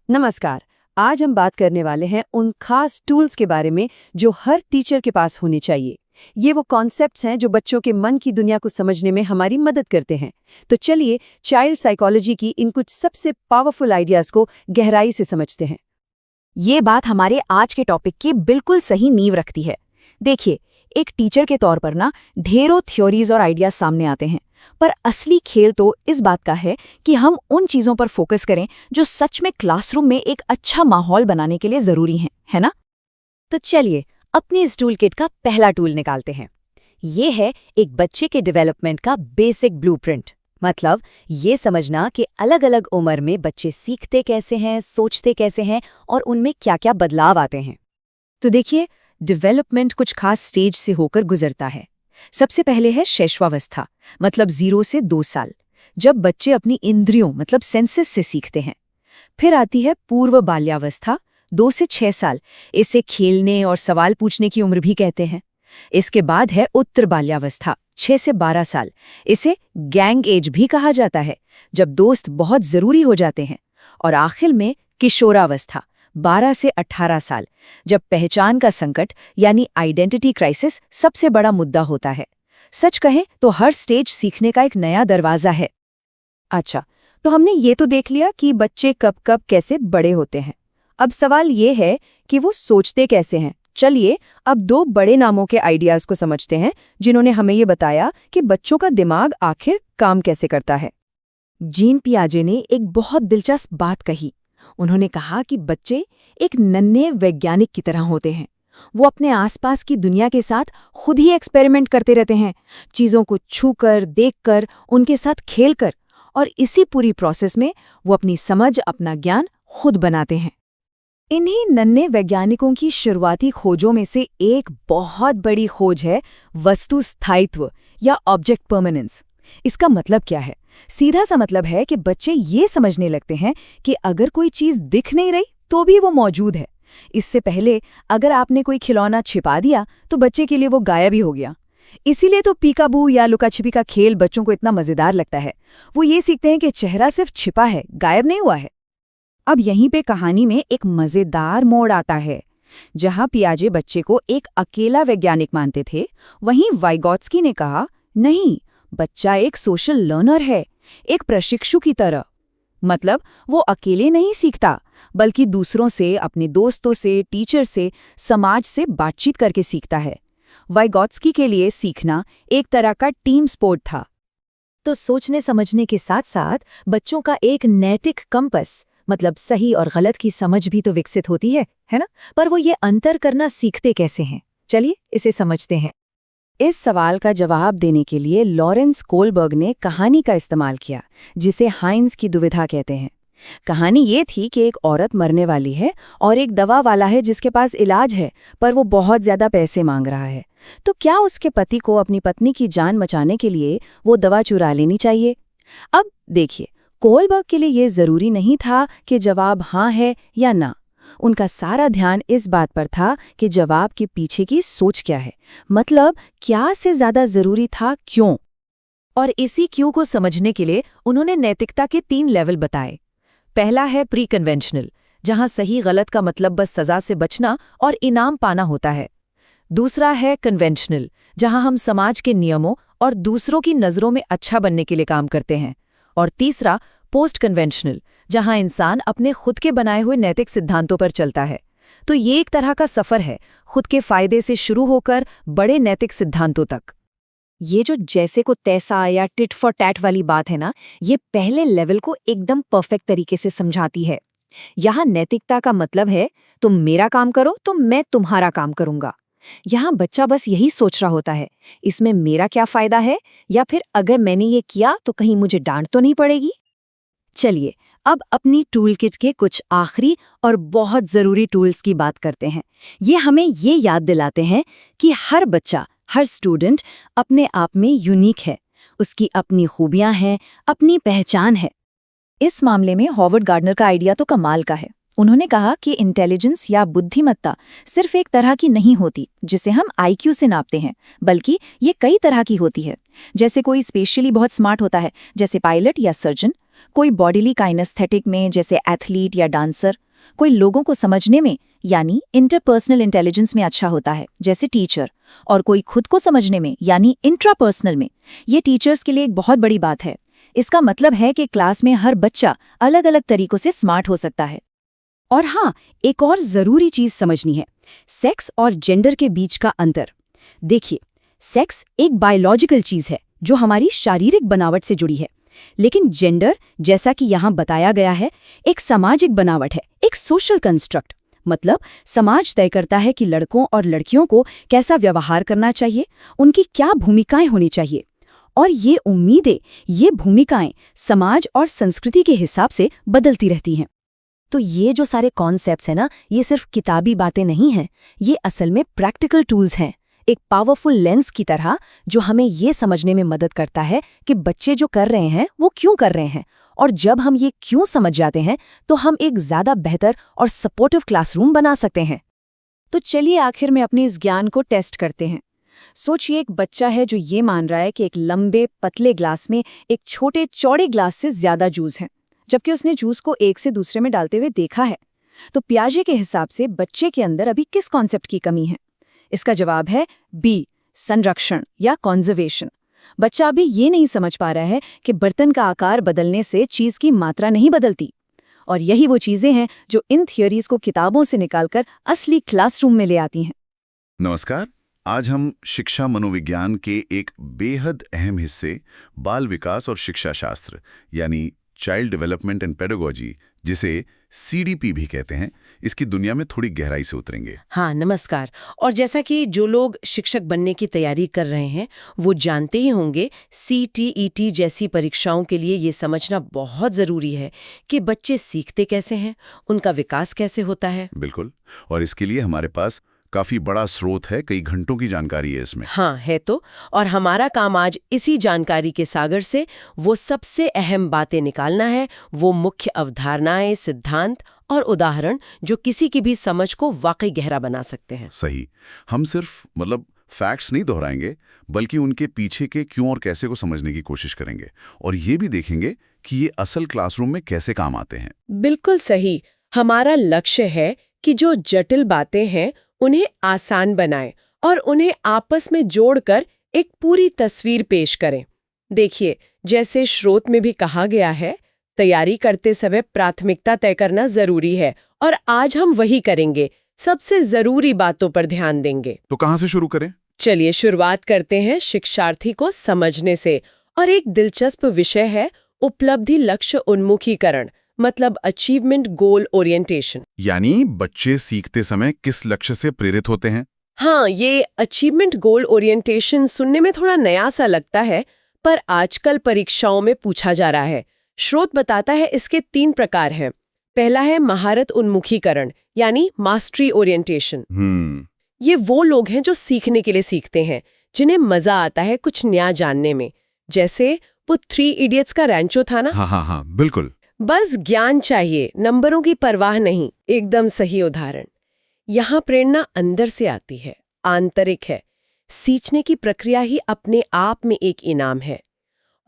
नमस्कार। आज हम बात करने वाले हैं उन खास टूल्स के बारे में जो हर टीचर के पास होने चाहिए। ये वो कॉन्सेप्ट्स हैं जो बच्चों के मन की दुनिया को समझने में हमारी मदद करते हैं। तो चलिए चाइल्ड साइकोलॉजी की इन कुछ सबसे पावरफुल आइडियाज को गहराई से समझते हैं। ये बात हमारे आज के टॉपिक की बिल्कुल सही नींव रखती है। देखिए, एक टीचर के तौर पर ना ढेरों थ्योरीज और आइडियाज सामने आते हैं, पर असली खेल तो इस बात का है कि हम उन चीजों पर फोकस करें जो सच में क्लासरूम में एक अच्छा माहौल बनाने के लिए जरूरी हैं, है ना? तो चलिए अपनी इस टूल किट का पहला टूल निकालते हैं। ये है एक बच्चे के डेवलपमेंट का बेसिक ब्लूप्रिंट। मतलब ये समझना कि अलग अलग उम्र में बच्चे सीखते कैसे हैं, सोचते कैसे हैं और उनमें क्या क्या बदलाव आते हैं। तो देखिए, डेवलपमेंट कुछ खास स्टेज से होकर गुजरता है। सबसे पहले है शैशवावस्था, मतलब 0 से 2 साल, जब बच्चे अपनी इंद्रियों मतलब सेंसेस से सीखते हैं। फिर आती है पूर्व बाल्यावस्था, 2 से 6 साल। इसे खेलने और सवाल पूछने की उम्र भी कहते हैं। इसके बाद है उत्तर बाल्यावस्था, 6 से 12 साल। इसे गैंग एज भी कहा जाता है, जब दोस्त बहुत जरूरी हो जाते हैं। और आखिर में किशोरावस्था, 12 से 18 साल, जब पहचान का संकट यानी आइडेंटिटी क्राइसिस सबसे बड़ा मुद्दा होता है। सच कहें तो हर स्टेज सीखने का एक नया दरवाजा है। अच्छा, तो हमने ये तो देख लिया कि बच्चे कब कब कैसे बड़े होते हैं। अब सवाल ये है कि वो सोचते कैसे हैं। चलिए अब 2 बड़े नामों के आइडियाज को समझते हैं जिन्होंने हमें ये बताया कि बच्चों का दिमाग आखिर काम कैसे करता है। जीन पियाजे ने एक बहुत दिलचस्प बात कही। उन्होंने कहा कि बच्चे एक नन्हे वैज्ञानिक की तरह होते हैं। वो अपने आसपास की दुनिया के साथ खुद ही एक्सपेरिमेंट करते रहते हैं, चीज़ों को छूकर, देखकर, उनके साथ खेलकर, और इसी पूरी प्रोसेस में वो अपनी समझ, अपना ज्ञान खुद बनाते हैं। इन्हीं नन्हे वैज्ञानिकों की शुरुआती खोजों में से एक बहुत बड़ी खोज है वस्तु स्थायित्व या ऑब्जेक्ट परमानेंस। इसका मतलब क्या है? सीधा सा मतलब है कि बच्चे ये समझने लगते हैं कि अगर कोई चीज दिख नहीं रही तो भी वो मौजूद है। इससे पहले अगर आपने कोई खिलौना छिपा दिया तो बच्चे के लिए वो गायब ही हो गया। इसीलिए तो पीकाबू या लुकाछिपी का खेल बच्चों को इतना मजेदार लगता है। वो ये सीखते हैं कि चेहरा सिर्फ छिपा है, गायब नहीं हुआ है। अब यहीं पे कहानी में एक मजेदार मोड़ आता है। जहां पियाजे बच्चे को एक अकेला वैज्ञानिक मानते थे, वहीं वाइगॉत्स्की ने कहा, नहीं, बच्चा एक सोशल लर्नर है, एक प्रशिक्षु की तरह। मतलब वो अकेले नहीं सीखता, बल्कि दूसरों से, अपने दोस्तों से, टीचर से, समाज से बातचीत करके सीखता है। वाइगॉत्स्की के लिए सीखना एक तरह का टीम स्पोर्ट था। तो सोचने समझने के साथ साथ बच्चों का एक नैतिक कंपस, मतलब सही और गलत की समझ भी तो विकसित होती है ना? पर वो ये अंतर करना सीखते कैसे हैं? चलिए इसे समझते हैं। इस सवाल का जवाब देने के लिए लॉरेंस कोलबर्ग ने कहानी का इस्तेमाल किया, जिसे हाइंस की दुविधा कहते हैं। कहानी ये थी कि एक औरत मरने वाली है और एक दवा वाला है जिसके पास इलाज है, पर वो बहुत ज्यादा पैसे मांग रहा है। तो क्या उसके पति को अपनी पत्नी की जान बचाने के लिए वो दवा चुरा लेनी चाहिए? अब देखिए, कोलबर्ग के लिए ये जरूरी नहीं था कि जवाब हाँ है या ना। उनका सारा ध्यान इस बात पर था कि जवाब के पीछे की सोच क्या है, मतलब क्या से ज्यादा जरूरी था क्यों। और इसी क्यों को समझने के लिए उन्होंने नैतिकता के 3 लेवल बताए। पहला है प्री कन्वेंशनल, जहां सही गलत का मतलब बस सजा से बचना और इनाम पाना होता है। दूसरा है कन्वेंशनल, जहां हम समाज के नियमों और दूसरों की नज़रों में अच्छा बनने के लिए काम करते हैं। और तीसरा पोस्ट कन्वेंशनल, जहां इंसान अपने खुद के बनाए हुए नैतिक सिद्धांतों पर चलता है। तो ये एक तरह का सफर है, खुद के फायदे से शुरू होकर बड़े नैतिक सिद्धांतों तक। ये जो जैसे को तैसा या टिट फॉर टैट वाली बात है ना, ये पहले लेवल को एकदम परफेक्ट तरीके से समझाती है। यहाँ नैतिकता का मतलब है तुम मेरा काम करो तो मैं तुम्हारा काम करूंगा। यहाँ बच्चा बस यही सोच रहा होता है, इसमें मेरा क्या फायदा है, या फिर अगर मैंने ये किया तो कहीं मुझे डांट तो नहीं पड़ेगी। चलिए अब अपनी टूल किट के कुछ आखिरी और बहुत ज़रूरी टूल्स की बात करते हैं। ये हमें ये याद दिलाते हैं कि हर बच्चा, हर स्टूडेंट अपने आप में यूनिक है, उसकी अपनी खूबियां हैं, अपनी पहचान है। इस मामले में हॉवर्ड गार्डनर का आइडिया तो कमाल का है। उन्होंने कहा कि इंटेलिजेंस या बुद्धिमत्ता सिर्फ एक तरह की नहीं होती जिसे हम आईक्यू से नापते हैं, बल्कि ये कई तरह की होती है। जैसे कोई स्पेशली बहुत स्मार्ट होता है, जैसे पायलट या सर्जन, कोई बॉडीली काइनेस्थेटिक में जैसे एथलीट या डांसर, कोई लोगों को समझने में यानी इंटरपर्सनल इंटेलिजेंस में अच्छा होता है जैसे टीचर, और कोई खुद को समझने में यानी इंट्रापर्सनल में। ये टीचर्स के लिए एक बहुत बड़ी बात है। इसका मतलब है कि क्लास में हर बच्चा अलग अलग तरीकों से स्मार्ट हो सकता है। और हाँ, एक और जरूरी चीज समझनी है, सेक्स और जेंडर के बीच का अंतर। देखिए, सेक्स एक बायोलॉजिकल चीज है जो हमारी शारीरिक बनावट से जुड़ी है, लेकिन जेंडर, जैसा कि यहाँ बताया गया है, एक सामाजिक बनावट है, एक सोशल कंस्ट्रक्ट। मतलब समाज तय करता है कि लड़कों और लड़कियों को कैसा व्यवहार करना चाहिए, उनकी क्या भूमिकाएं होनी चाहिए। और ये उम्मीदें, ये भूमिकाएं समाज और संस्कृति के हिसाब से बदलती रहती हैं। तो ये जो सारे कॉन्सेप्ट्स हैं ना, ये सिर्फ किताबी बातें नहीं हैं, ये असल में प्रैक्टिकल टूल्स हैं, एक पावरफुल लेंस की तरह जो हमें ये समझने में मदद करता है कि बच्चे जो कर रहे हैं वो क्यों कर रहे हैं। और जब हम ये क्यों समझ जाते हैं तो हम एक ज़्यादा बेहतर और सपोर्टिव क्लासरूम बना सकते हैं। तो चलिए आखिर में अपने इस ज्ञान को टेस्ट करते हैं। सोचिए, एक बच्चा है जो ये मान रहा है कि एक लंबे पतले ग्लास में एक छोटे चौड़े ग्लास से ज्यादा जूस है, जबकि उसने जूस को एक से दूसरे में डालते हुए देखा है। तो पियाजे के हिसाब से बच्चे के अंदर अभी किस कॉन्सेप्ट की कमी है? इसका जवाब है बी, संरक्षण या कॉन्जर्वेशन। बच्चा अभी ये नहीं समझ पा रहा है कि बर्तन का आकार बदलने से चीज की मात्रा नहीं बदलती। और यही वो चीजें हैं जो इन थियोरीज को किताबों से निकालकर असली क्लासरूम में ले आती हैं। नमस्कार। आज हम शिक्षा मनोविज्ञान के एक बेहद अहम हिस्से बाल विकास और शिक्षा शास्त्र यानी चाइल्ड डेवलपमेंट एंड पेडागोजी, जिसे CDP भी कहते हैं, इसकी दुनिया में थोड़ी गहराई से उतरेंगे। हाँ, नमस्कार। और जैसा कि जो लोग शिक्षक बनने की तैयारी कर रहे हैं वो जानते ही होंगे, CTET जैसी परीक्षाओं के लिए ये समझना बहुत ज़रूरी है कि बच्चे सीखते कैसे हैं, उनका विकास कैसे होता है। बिल्कुल। और इसके लिए हमारे पास काफी बड़ा स्रोत है, कई घंटों की जानकारी है इसमें। हाँ, है तो। और हमारा काम आज इसी जानकारी के सागर से वो सबसे अहम बातें निकालना है, वो मुख्य अवधारणाएं, सिद्धांत और उदाहरण जो किसी की भी समझ को वाकई गहरा बना सकते हैं। सही। हम सिर्फ फैक्ट्स नहीं दोहराएंगे, बल्कि उनके पीछे के क्यों और कैसे को समझने की कोशिश करेंगे, और ये भी देखेंगे कि ये असल क्लासरूम में कैसे काम आते हैं। बिल्कुल सही। हमारा लक्ष्य है कि जो जटिल बातें हैं उन्हें आसान बनाएं और उन्हें आपस में जोड़कर एक पूरी तस्वीर पेश करें। देखिए, जैसे स्रोत में भी कहा गया है, तैयारी करते समय प्राथमिकता तय करना जरूरी है, और आज हम वही करेंगे। सबसे जरूरी बातों पर ध्यान देंगे। तो कहाँ से शुरू करें? चलिए शुरुआत करते हैं शिक्षार्थी को समझने से। और एक दिलचस्प विषय है उपलब्धि लक्ष्य उन्मुखीकरण, मतलब अचीवमेंट गोल ओरिएंटेशन। यानी बच्चे सीखते समय किस लक्ष्य से प्रेरित होते हैं? हाँ, ये अचीवमेंट गोल ओरिएंटेशन सुनने में थोड़ा नया सा लगता है, पर आजकल परीक्षाओं में पूछा जा रहा है। स्रोत बताता है इसके 3 प्रकार हैं। पहला है महारत उन्मुखीकरण, यानी मास्टरी ओरिएंटेशन। ये वो लोग हैं जो सीखने के लिए सीखते हैं, जिन्हें मजा आता है कुछ नया जानने में। जैसे वो 3 इडियट्स का रैंचो था ना। हाँ, बिल्कुल। बस ज्ञान चाहिए, नंबरों की परवाह नहीं। एकदम सही उदाहरण। यहाँ प्रेरणा अंदर से आती है, आंतरिक है। सीखने की प्रक्रिया ही अपने आप में एक इनाम है,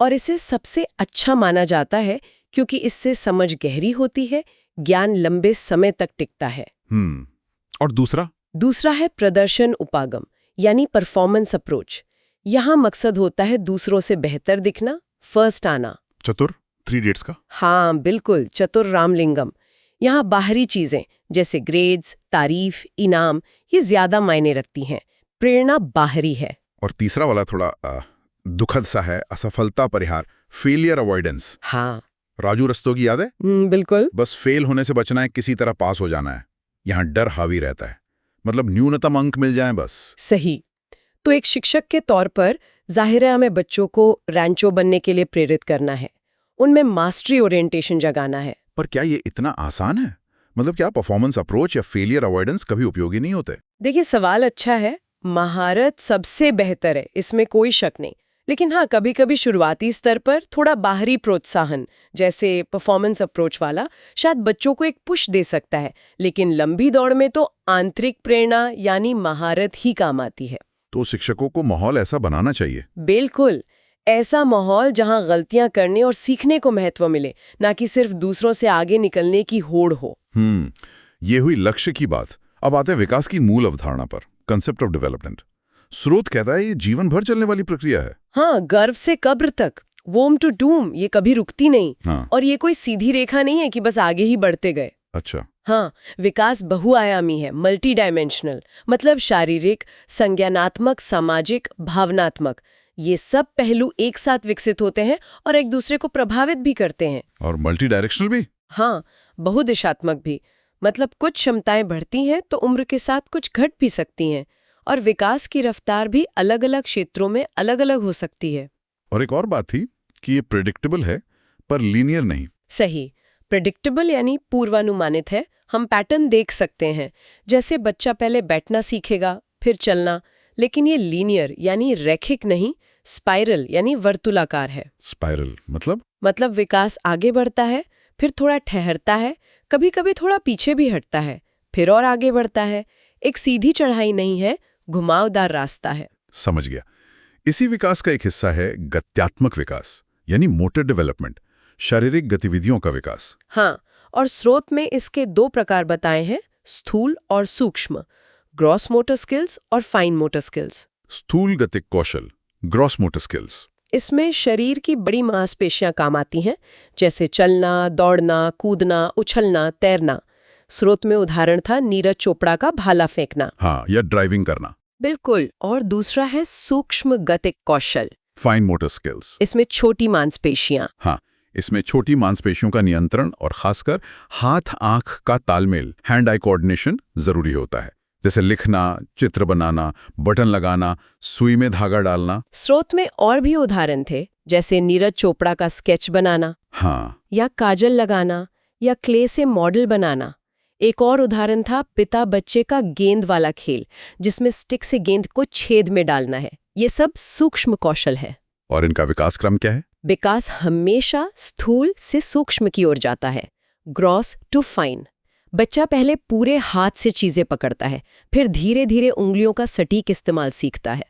और इसे सबसे अच्छा माना जाता है क्योंकि इससे समझ गहरी होती है, ज्ञान लंबे समय तक टिकता है। और दूसरा है प्रदर्शन उपागम, यानी परफॉर्मेंस अप्रोच। यहाँ मकसद होता है दूसरों से बेहतर दिखना, फर्स्ट आना। चतुर 3 इडियट्स का। हाँ बिल्कुल, चतुर रामलिंगम। यहाँ बाहरी चीजें जैसे ग्रेड्स, तारीफ, इनाम, ये ज्यादा मायने रखती हैं। प्रेरणा बाहरी है। और तीसरा वाला थोड़ा दुखद सा है, असफलता परिहार, फेलियर अवॉइडेंस। हाँ, राजू रस्तोगी याद है? बिल्कुल। बस फेल होने से बचना है, किसी तरह पास हो जाना है। यहाँ डर हावी रहता है, मतलब न्यूनतम अंक मिल जाए बस। सही। तो एक शिक्षक के तौर पर जाहिर है हमें बच्चों को रैंचो बनने के लिए प्रेरित करना है, उनमें मास्टरी ओरिएंटेशन जगाना है। पर क्या ये इतना आसान है? क्या परफॉर्मेंस अप्रोच या फेलियर अवॉइडेंस कभी उपयोगी नहीं होते? देखिए, सवाल अच्छा है। महारत सबसे बेहतर है, इसमें कोई शक नहीं। लेकिन हाँ, कभी कभी शुरुआती स्तर पर थोड़ा बाहरी प्रोत्साहन, जैसे परफॉर्मेंस अप्रोच वाला, शायद बच्चों को एक पुश दे सकता है। लेकिन लंबी दौड़ में तो आंतरिक प्रेरणा यानी महारत ही काम आती है। तो शिक्षकों को माहौल ऐसा बनाना चाहिए। बिल्कुल। ऐसा माहौल जहां गलतियां करने और सीखने को महत्व मिले, ना कि सिर्फ दूसरों से आगे निकलने की होड़ हो। ये हुई लक्ष्य की बात। अब आते हैं विकास की मूल अवधारणा पर, कंसेप्ट ऑफ डेवलपमेंट। स्रोत कहता है ये जीवन भर चलने वाली प्रक्रिया है। हाँ, गर्भ से कब्र तक, वोम टू टूम, ये कभी रुकती नहीं। हाँ। और ये कोई सीधी रेखा नहीं है कि बस आगे ही बढ़ते गए। अच्छा। हाँ, विकास बहुआयामी है, मल्टी डायमेंशनल, मतलब शारीरिक, संज्ञानात्मक, सामाजिक, भावनात्मक, ये सब पहलू एक साथ विकसित होते हैं और एक दूसरे को प्रभावित भी करते हैं। और मल्टी डायरेक्शनल भी? हाँ, बहुदिशात्मक भी, मतलब कुछ क्षमताएं बढ़ती हैं तो उम्र के साथ कुछ घट भी सकती हैं, और विकास की रफ्तार भी अलग-अलग क्षेत्रों में अलग-अलग हो सकती है। और एक और बात थी कि ये प्रेडिक्टेबल है पर लीनियर नहीं। सही, प्रेडिक्टेबल यानी पूर्वानुमानित है। हम पैटर्न देख सकते हैं, जैसे बच्चा पहले बैठना सीखेगा, फिर चलना, लेकिन ये लीनियर यानी रैखिक नहीं, स्पाइरल यानी वर्तुलाकार है। स्पाइरल मतलब विकास आगे बढ़ता है, फिर थोड़ा ठहरता है, कभी-कभी थोड़ा पीछे भी हटता है, फिर और आगे बढ़ता है। एक सीधी चढ़ाई नहीं है, घुमावदार रास्ता है। समझ गया। इसी विकास का एक हिस्सा है गत्यात्मक विकास, यानी मोटर डेवलपमेंट, शारीरिक गतिविधियों का विकास। हाँ, और स्रोत में इसके 2 प्रकार बताए हैं, स्थूल और सूक्ष्म, ग्रॉस मोटर स्किल्स और फाइन मोटर स्किल्स। स्थूल गतिक कौशल, ग्रॉस मोटर स्किल्स। इसमें शरीर की बड़ी मांसपेशियां काम आती हैं, जैसे चलना, दौड़ना, कूदना, उछलना, तैरना। स्रोत में उदाहरण था नीरज चोपड़ा का भाला फेंकना। हाँ, या ड्राइविंग करना। बिल्कुल। और दूसरा है सूक्ष्म गतिक कौशल। Fine motor skills. इसमें छोटी मांसपेशियां। हाँ, इसमें छोटी मांसपेशियों का नियंत्रण और खासकर हाथ-आंख का तालमेल, हैंड आई कोऑर्डिनेशन जरूरी होता है, जैसे लिखना, चित्र बनाना, बटन लगाना, सुई में धागा डालना। स्रोत में और भी उदाहरण थे, जैसे नीरज चोपड़ा का स्केच बनाना, हाँ, या काजल लगाना, या क्ले से मॉडल बनाना। एक और उदाहरण था पिता बच्चे का गेंद वाला खेल, जिसमें स्टिक से गेंद को छेद में डालना है। ये सब सूक्ष्म कौशल है। और इनका विकास क्रम क्या है? विकास हमेशा स्थूल से सूक्ष्म की ओर जाता है, ग्रॉस टू फाइन। बच्चा पहले पूरे हाथ से चीजें पकड़ता है, फिर धीरे धीरे उंगलियों का सटीक इस्तेमाल सीखता है।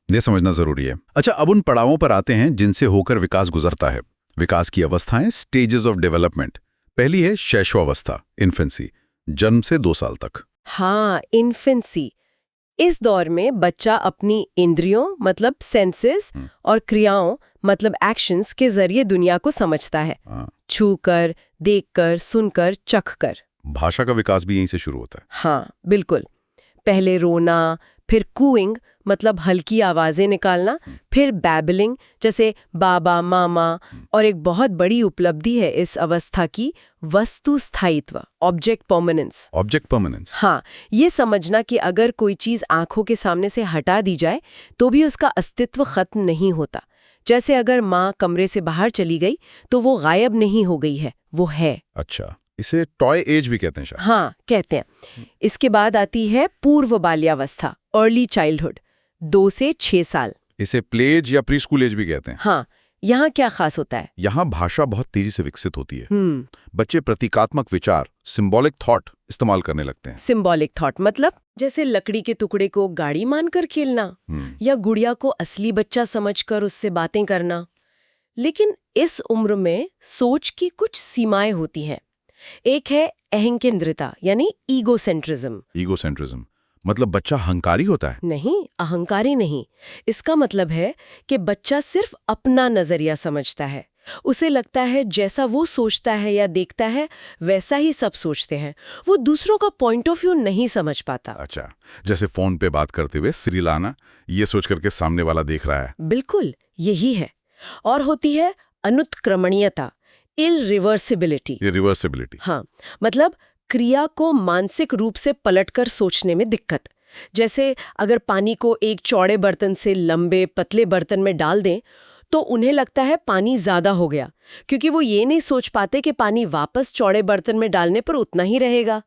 ये समझना जरूरी है। अच्छा, अब उन पड़ावों पर आते हैं जिनसे होकर विकास गुजरता है। विकास की अवस्थाएं, स्टेजेस ऑफ डेवलपमेंट। पहली है शैशवावस्था, इन्फेंसी, जन्म से 2 साल तक। हाँ, इन्फेंसी। इस दौर में बच्चा अपनी इंद्रियों मतलब सेंसेस और क्रियाओं मतलब एक्शंस के जरिए दुनिया को समझता है, छूकर, देखकर, सुनकर, चखकर। भाषा का विकास भी यहीं से शुरू होता है। हाँ, बिल्कुल। पहले रोना, फिर कूइंग मतलब हल्की आवाजें निकालना, फिर बैबलिंग जैसे बाबा, मामा, और एक बहुत बड़ी उपलब्धि है इस अवस्था की, वस्तु स्थायित्व, ऑब्जेक्ट परमानेंस। Object permanence. हाँ, ये समझना कि अगर कोई चीज आंखों के सामने से हटा दी जाए तो भी उसका अस्तित्व खत्म नहीं होता। जैसे अगर माँ कमरे से बाहर चली गई तो वो गायब नहीं हो गई है, वो है। अच्छा, इसे टॉय एज भी कहते हैं शायद। हाँ, कहते हैं। इसके बाद आती है पूर्व बाल्यावस्था, अर्ली चाइल्डहुड, 2 से 6 साल। इसे प्ले एज या प्री स्कूल एज भी कहते हैं। हाँ, यहाँ क्या खास होता है? यहाँ भाषा बहुत तेजी से विकसित होती है। बच्चे प्रतीकात्मक विचार, सिंबॉलिक थॉट इस्तेमाल करने लगते हैं। सिंबॉलिक थॉट मतलब जैसे लकड़ी के टुकड़े को गाड़ी मानकर खेलना, या गुड़िया को असली बच्चा समझकर उससे बातें करना। लेकिन इस उम्र में सोच की कुछ सीमाएं होती हैं। एक है अहंकेंद्रिता यानी ईगोसेंट्रिज्म। ईगोसेंट्रिज्म मतलब बच्चा अहंकारी होता है? नहीं, अहंकारी नहीं। इसका मतलब है कि बच्चा सिर्फ अपना नजरिया समझता है। उसे लगता है जैसा वो सोचता है या देखता है वैसा ही सब सोचते हैं। वो दूसरों का पॉइंट ऑफ व्यू नहीं समझ पाता। अच्छा, जैसे फोन पे बात करते हुए सिरी लाना, ये सोच करके सामने वाला देख रहा है। बिल्कुल, यही है। और होती है अनुत्क्रमणीयता, इरिवर्सिबिलिटी। इरिवर्सिबिलिटी। हाँ, मतलब क्रिया को मानसिक रूप से पलटकर सोचने में दिक्कत। जैसे अगर पानी को एक चौड़े बर्तन से लंबे पतले बर्तन में डाल दें तो उन्हें लगता है पानी ज्यादा हो गया, क्योंकि वो ये नहीं सोच पाते कि पानी वापस चौड़े बर्तन में डालने पर उतना ही रहेगा।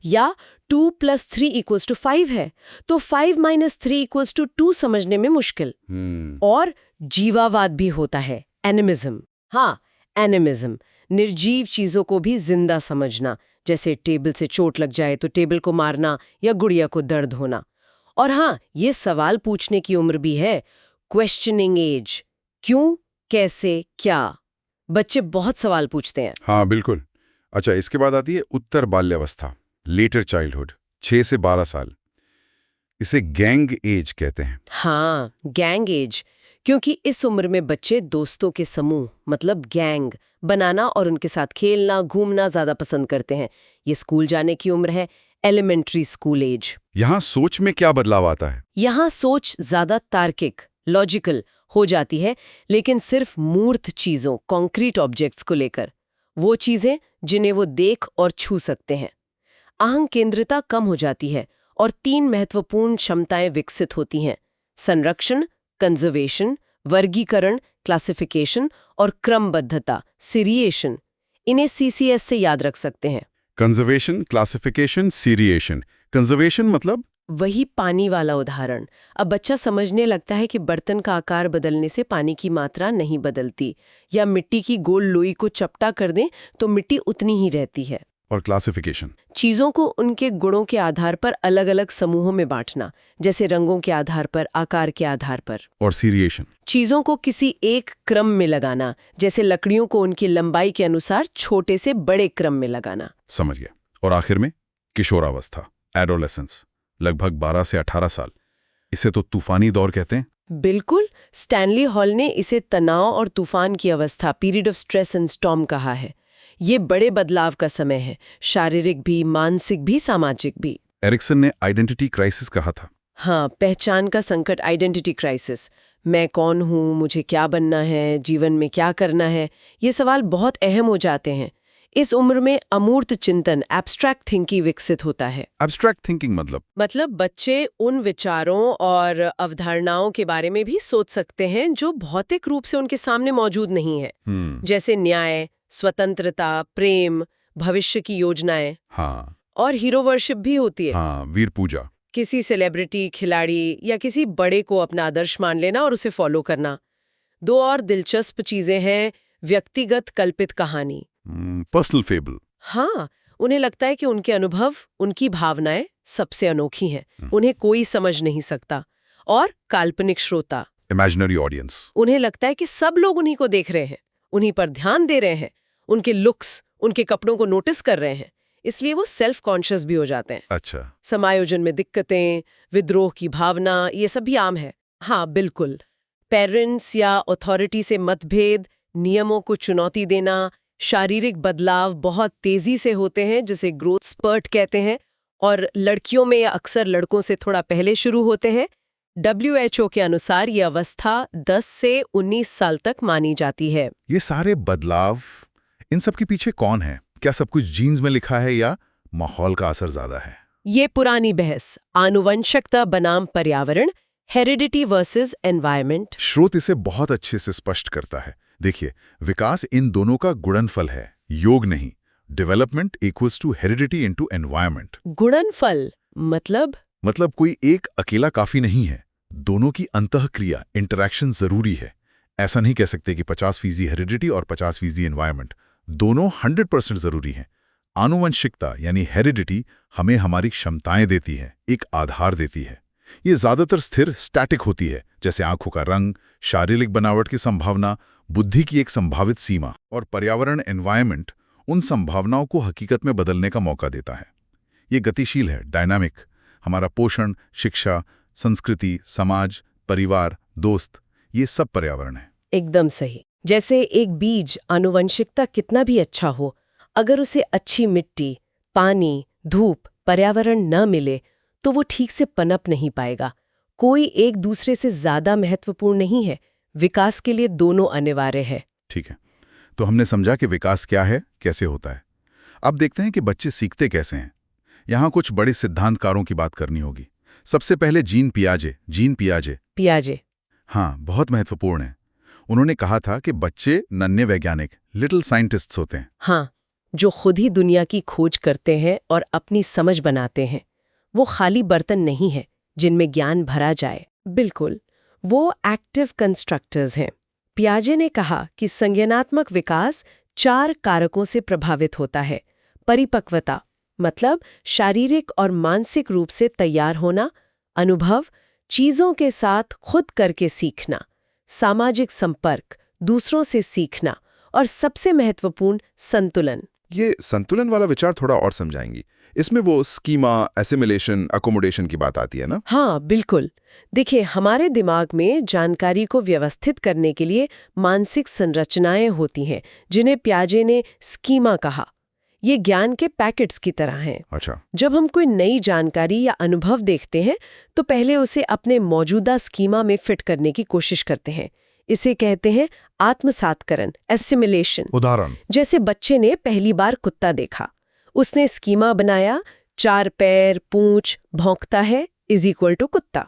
या 2 + 3 = 5 है तो 5 - 3 = 2 समझने में मुश्किल। और जीवावाद भी होता है, एनिमिज्म। हाँ, एनिमिज्म, निर्जीव चीजों को भी जिंदा समझना, जैसे टेबल से चोट लग जाए तो टेबल को मारना या गुड़िया को दर्द होना। और हाँ, ये सवाल पूछने की उम्र भी है, क्वेश्चनिंग एज, क्यों, कैसे, क्या? बच्चे बहुत सवाल पूछते हैं। हाँ बिल्कुल। अच्छा, इसके बाद आती है उत्तर बाल्यावस्था, लेटर चाइल्डहुड, 6 से 12 साल। इसे गैंग एज कहते हैं। हाँ, गैंग एज, क्योंकि इस उम्र में बच्चे दोस्तों के समूह मतलब गैंग बनाना और उनके साथ खेलना घूमना ज्यादा पसंद करते हैं। ये स्कूल जाने की उम्र है, एलिमेंट्री स्कूल एज। यहाँ सोच में क्या बदलाव आता है? यहाँ सोच ज्यादा तार्किक, लॉजिकल हो जाती है, लेकिन सिर्फ मूर्त चीजों, कॉन्क्रीट ऑब्जेक्ट्स को लेकर। वो चीजें जिन्हें वो देख और छू सकते हैं। अहं केंद्रिता कम हो जाती है और 3 महत्वपूर्ण क्षमताएं विकसित होती हैं: संरक्षण, कंजर्वेशन, वर्गीकरण, क्लासिफिकेशन, और क्रमबद्धता, सीरिएशन। इन्हें सीसीएस से याद रख सकते हैं। Conservation, classification, seriation. कंजर्वेशन मतलब? वही पानी वाला उदाहरण। अब बच्चा समझने लगता है कि बर्तन का आकार बदलने से पानी की मात्रा नहीं बदलती, या मिट्टी की गोल लोई को चपटा कर दें तो मिट्टी उतनी ही रहती है। और क्लासिफिकेशन? चीजों को उनके गुणों के आधार पर अलग अलग समूहों में बांटना, जैसे रंगों के आधार पर, आकार के आधार पर। और सीरिएशन? चीजों को किसी एक क्रम में लगाना, जैसे लकड़ियों को उनकी लंबाई के अनुसार छोटे से बड़े क्रम में लगाना। समझ गया। और आखिर में किशोरावस्था, एडोलेसेंस, लगभग 12 से 18 साल। इसे तो तूफानी दौर कहते हैं। बिल्कुल, स्टैनली हॉल ने इसे तनाव और तूफान की अवस्था, period of stress and storm कहा है। ये बड़े बदलाव का समय है, शारीरिक भी, मानसिक भी, सामाजिक भी। एरिक्सन ने आइडेंटिटी क्राइसिस कहा था। हाँ, पहचान का संकट, आइडेंटिटी क्राइसिस। मैं कौन हूँ, मुझे क्या बनना है, जीवन में क्या करना है, ये सवाल बहुत अहम हो जाते हैं। इस उम्र में अमूर्त चिंतन, एब्स्ट्रैक्ट थिंकिंग विकसित होता है। एब्स्ट्रैक्ट थिंकिंग मतलब बच्चे उन विचारों और अवधारणाओं के बारे में भी सोच सकते हैं जो भौतिक रूप से उनके सामने मौजूद नहीं है, जैसे न्याय, स्वतंत्रता, प्रेम, भविष्य की योजनाएं। हाँ। और हीरो वर्शिप भी होती है। हाँ, वीर पूजा। किसी सेलिब्रिटी, खिलाड़ी या किसी बड़े को अपना आदर्श मान लेना और उसे फॉलो करना। 2 और दिलचस्प चीजें हैं, व्यक्तिगत कल्पित कहानी, पर्सनल फेबल। हाँ, उन्हें लगता है कि उनके अनुभव, उनकी भावनाएं सबसे अनोखी हैं, उन्हें कोई समझ नहीं सकता। और काल्पनिक श्रोता, इमेजिनरी ऑडियंस। उन्हें लगता है कि सब लोग उन्हीं को देख रहे हैं, उन्हीं पर ध्यान दे रहे हैं, उनके लुक्स, उनके कपड़ों को नोटिस कर रहे हैं, इसलिए वो सेल्फ कॉन्शियस भी हो जाते हैं। अच्छा। समायोजन में दिक्कतें, विद्रोह की भावना, ये सब भी आम है। हाँ बिल्कुल, पेरेंट्स या अथॉरिटी से मतभेद, नियमों को चुनौती देना, शारीरिक बदलाव बहुत तेजी से होते हैं, जिसे ग्रोथ स्पर्ट कहते हैं, और लड़कियों में या अक्सर लड़कों से थोड़ा पहले शुरू होते हैं। WHO के अनुसार ये अवस्था 10 से 19 साल तक मानी जाती है। ये सारे बदलाव, इन सब के पीछे कौन है? क्या सब कुछ जीन्स में लिखा है या माहौल का असर ज्यादा है? ये पुरानी बहस, आनुवंशिकता बनाम पर्यावरण, हेरिडिटी वर्सेस एनवायरनमेंट। स्रोत इसे बहुत अच्छे से स्पष्ट करता है। देखिए, विकास इन दोनों का गुणनफल है, योग नहीं। Development equals to heredity into environment. गुणनफल मतलब कोई एक अकेला काफी नहीं है, दोनों की अंतःक्रिया, इंटरैक्शन जरूरी है। ऐसा नहीं कह सकते कि 50% हेरिडिटी और 50% एनवायरनमेंट, दोनों 100% जरूरी हैं। आनुवंशिकता यानी हेरिडिटी हमें हमारी क्षमताएं देती है, एक आधार देती है। ये ज्यादातर स्थिर, स्टैटिक होती है, जैसे आंखों का रंग, शारीरिक बनावट की संभावना, बुद्धि की एक संभावित सीमा। और पर्यावरण, एनवायरनमेंट, उन संभावनाओं को हकीकत में बदलने का मौका देता है। ये गतिशील है, डायनामिक। हमारा पोषण, शिक्षा, संस्कृति, समाज, परिवार, दोस्त, ये सब पर्यावरण है। एकदम सही। जैसे एक बीज, आनुवंशिकता कितना भी अच्छा हो, अगर उसे अच्छी मिट्टी, पानी, धूप, पर्यावरण न मिले तो वो ठीक से पनप नहीं पाएगा। कोई एक दूसरे से ज्यादा महत्वपूर्ण नहीं है, विकास के लिए दोनों अनिवार्य है। ठीक है, तो हमने समझा कि विकास क्या है, कैसे होता है। अब देखते हैं कि बच्चे सीखते कैसे हैं। यहाँ कुछ बड़े सिद्धांतकारों की बात करनी होगी। सबसे पहले जीन पियाजे। हाँ, बहुत महत्वपूर्ण है। उन्होंने कहा था कि बच्चे नन्हे वैज्ञानिक, लिटिल साइंटिस्ट्स होते हैं। हाँ, जो खुद ही दुनिया की खोज करते हैं और अपनी समझ बनाते हैं। वो खाली बर्तन नहीं है जिनमें ज्ञान भरा जाए। बिल्कुल, वो एक्टिव कंस्ट्रक्टर्स हैं। पियाजे ने कहा कि संज्ञानात्मक विकास 4 कारकों से प्रभावित होता है। परिपक्वता मतलब शारीरिक और मानसिक रूप से तैयार होना, अनुभव, चीजों के साथ खुद करके सीखना, सामाजिक संपर्क, दूसरों से सीखना और सबसे महत्वपूर्ण संतुलन। ये संतुलन वाला विचार थोड़ा और समझाएंगी। इसमें वो स्कीमा, एसिमिलेशन, अकोमोडेशन की बात आती है ना? हाँ, बिल्कुल। देखिए, हमारे दिमाग में जानकारी को व्यवस्थित करने के लिए मानसिक संरचनाएं होती हैं, जिन्हें पियाजे ने स्कीमा कहा। ये ज्ञान के पैकेट्स की तरह हैं। अच्छा। जब हम कोई नई जानकारी या अनुभव देखते हैं तो पहले उसे अपने मौजूदा स्कीमा में फिट करने की कोशिश करते हैं। इसे कहते हैं आत्मसातकरण, एसिमिलेशन। उदाहरण? जैसे बच्चे ने पहली बार कुत्ता देखा, उसने स्कीमा बनाया, 4 पैर, पूंछ, भौंकता है = कुत्ता।